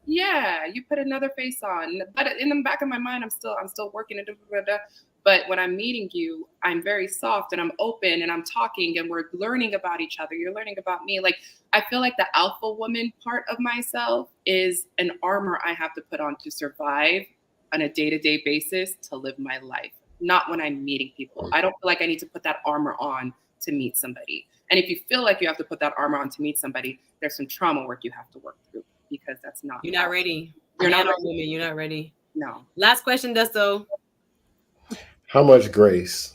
Yeah, you put another face on. But in the back of my mind, I'm still working. But when I'm meeting you, I'm very soft and I'm open and I'm talking and we're learning about each other. You're learning about me. Like I feel like the alpha woman part of myself is an armor I have to put on to survive on a day-to-day basis to live my life. Not when I'm meeting people. I don't feel like I need to put that armor on to meet somebody. And if you feel like you have to put that armor on to meet somebody, there's some trauma work you have to work through because that's not. You're not ready. You're not ready. Woman, you're not ready. No. Last question, Dusto. How much grace?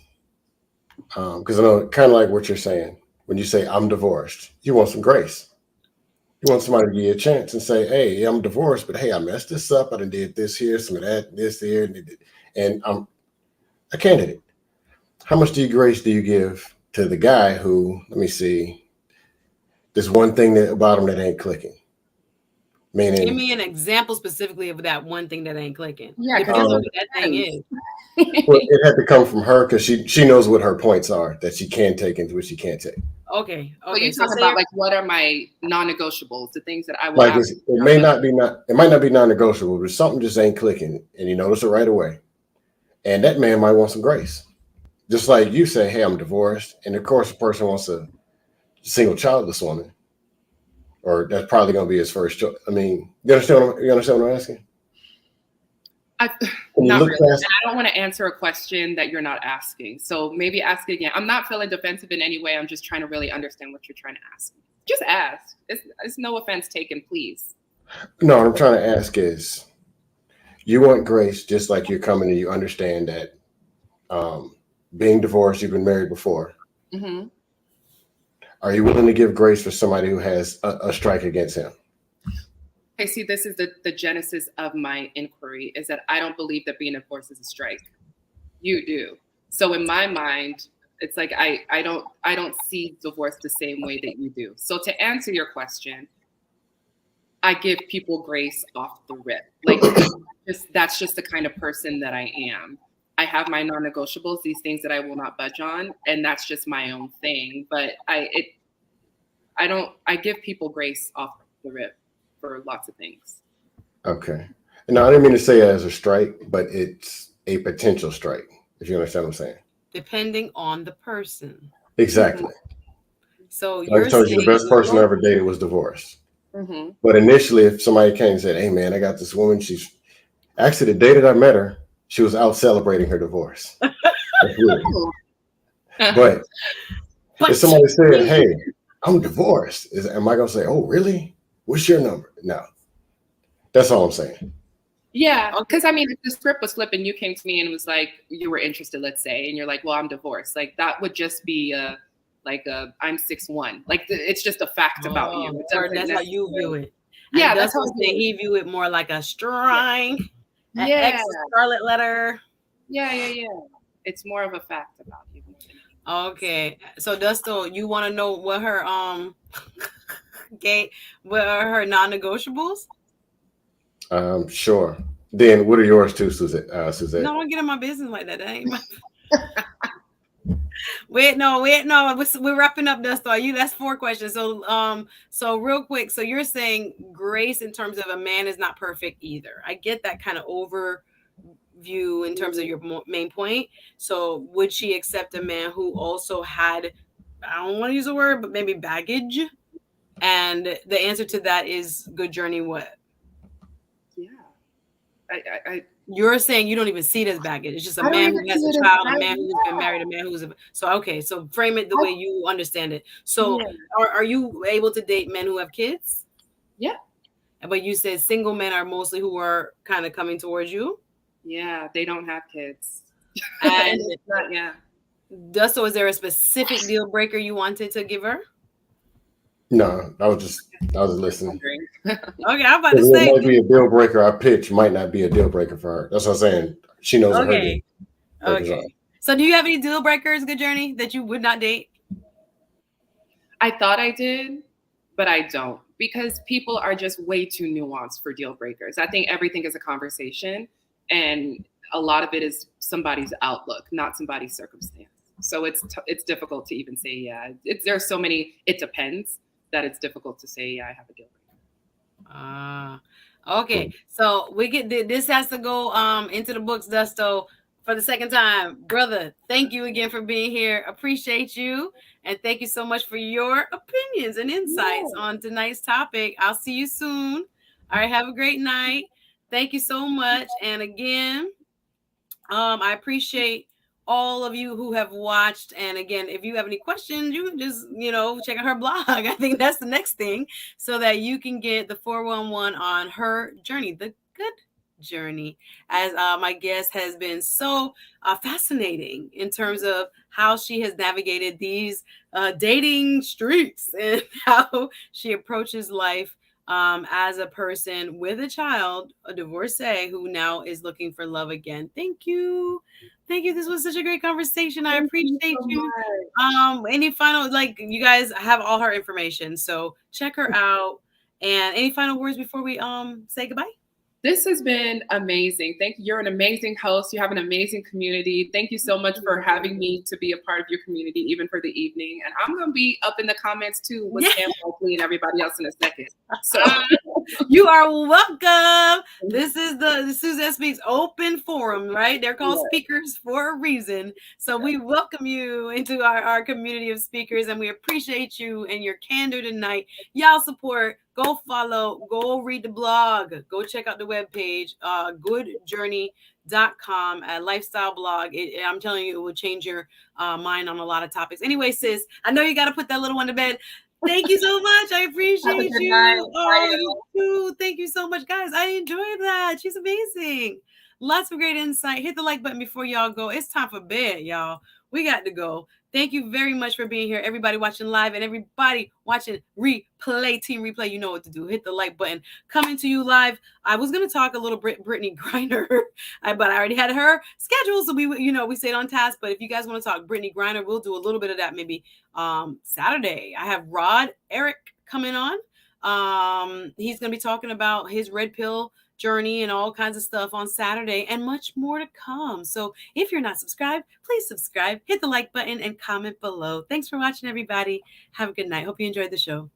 Because I know kind of like what you're saying. When you say I'm divorced, you want some grace. You want somebody to give you a chance and say, hey, I'm divorced, but hey, I messed this up. I done did this here, some of that, this here, and I'm a candidate. How much grace do you give to the guy who, let me see, there's one thing about him that ain't clicking? Meaning, give me an example specifically of that one thing that ain't clicking. Yeah, because what that thing is. Well, it had to come from her because she knows what her points are that she can take and what she can't take. Okay. So you're talking about like what are my non-negotiables, the things that I will like it might not be non-negotiable, but something just ain't clicking, and you notice it right away. And that man might want some grace, just like you say, "Hey, I'm divorced," and of course, the person wants a single childless woman, or that's probably going to be his first choice. I mean, you understand what I'm asking? Not really. I don't want to answer a question that you're not asking. So maybe ask it again. I'm not feeling defensive in any way. I'm just trying to really understand what you're trying to ask. Just ask. It's no offense taken, please. No, what I'm trying to ask is, you want grace just like you're coming and you understand that being divorced, you've been married before. Mm-hmm. Are you willing to give grace for somebody who has a strike against him? Okay, see, this is the genesis of my inquiry, is that I don't believe that being divorced is a strike. You do. So in my mind, it's like I don't see divorce the same way that you do. So to answer your question, I give people grace off the rip. Like that's just the kind of person that I am. I have my non-negotiables, these things that I will not budge on, and that's just my own thing. But I give people grace off the rip for lots of things. Okay. No, I didn't mean to say it as a strike, but it's a potential strike, if you understand what I'm saying. Depending on the person. Exactly. So like I told you, the best person I ever dated was divorced. Mm-hmm. But initially, if somebody came and said, hey, man, I got this woman, she's actually the day that I met her, she was out celebrating her divorce. That's weird. But if somebody said, hey, I'm divorced, am I going to say, oh, really? What's your number? No. That's all I'm saying. Yeah, because I mean, if the script was flipped and you came to me and was like, you were interested, let's say, and you're like, well, I'm divorced. Like that would just be I'm 6'1". Like it's just a fact about you. That's how you view it. Yeah, and that's how he view it more like a string, an yeah. X scarlet letter. Yeah. It's more of a fact about you. Okay, so Dusto, you want to know what her what are her non-negotiables? Sure. Then what are yours too, Suzette? No, don't get in my business like that. That ain't my... Wait, no. We're wrapping up, Dusto. That's 4 questions. So real quick. So you're saying grace in terms of a man is not perfect either. I get that kind of overview in terms of your main point. So would she accept a man who also had, I don't want to use a word, but maybe baggage? And the answer to that is good journey. What? Yeah. You're saying you don't even see it as baggage. It's just a man who has a child, a man who's been married, a man who's so frame it the way you understand it. So are you able to date men who have kids? Yeah. But you said single men are mostly who are kind of coming towards you. Yeah, they don't have kids. And yeah. So is there a specific deal breaker you wanted to give her? No, I was listening. Okay, I'm about to say it might be a deal breaker. I pitch might not be a deal breaker for her. That's what I'm saying. She knows what her deal breakers are. So do you have any deal breakers, good journey, that you would not date? I thought I did, but I don't, because people are just way too nuanced for deal breakers. I think everything is a conversation, and a lot of it is somebody's outlook, not somebody's circumstance. So it's difficult to even say, yeah. There's so many it depends that it's difficult to say, yeah, I have a deal breaker. Okay. So we get this has to go into the books, Dusto, for the second time. Brother, thank you again for being here. Appreciate you. And thank you so much for your opinions and insights on tonight's topic. I'll see you soon. All right, have a great night. Thank you so much. And again, I appreciate all of you who have watched. And again, if you have any questions, you can just, check out her blog. I think that's the next thing, so that you can get the 411 on her journey, the good journey, as my guest has been so fascinating in terms of how she has navigated these dating streets and how she approaches life as a person with a child, a divorcee who now is looking for love again. Thank you. Thank you. This was such a great conversation. I appreciate you. Any final, you guys have all her information, so check her out. And any final words before we say goodbye? This has been amazing. Thank you. You're an amazing host. You have an amazing community. Thank you so much for having me to be a part of your community, even for the evening. And I'm going to be up in the comments too with Sam Oakley and everybody else in a second. So you are welcome. This is the SuzetteSpeaks open forum, right? They're called speakers for a reason. So we welcome you into our community of speakers, and we appreciate you and your candor tonight. Y'all support. Go follow, go read the blog, go check out the webpage, goodjourney.com, a lifestyle blog. I'm telling you, it will change your mind on a lot of topics. Anyway, sis, I know you got to put that little one to bed. Thank you so much. I appreciate you. You too. Thank you so much, guys. I enjoyed that. She's amazing. Lots of great insight. Hit the like button before y'all go. It's time for bed, y'all. We got to go. Thank you very much for being here. Everybody watching live and everybody watching replay, team replay, you know what to do. Hit the like button. Coming to you live. I was going to talk a little Brittany Griner, but I already had her scheduled. So we stayed on task. But if you guys want to talk Brittany Griner, we'll do a little bit of that maybe Saturday. I have Rod Eric coming on. He's going to be talking about his red pill journey and all kinds of stuff on Saturday, and much more to come. So if you're not subscribed, please subscribe, hit the like button, and comment below. Thanks for watching, everybody. Have a good night. Hope you enjoyed the show.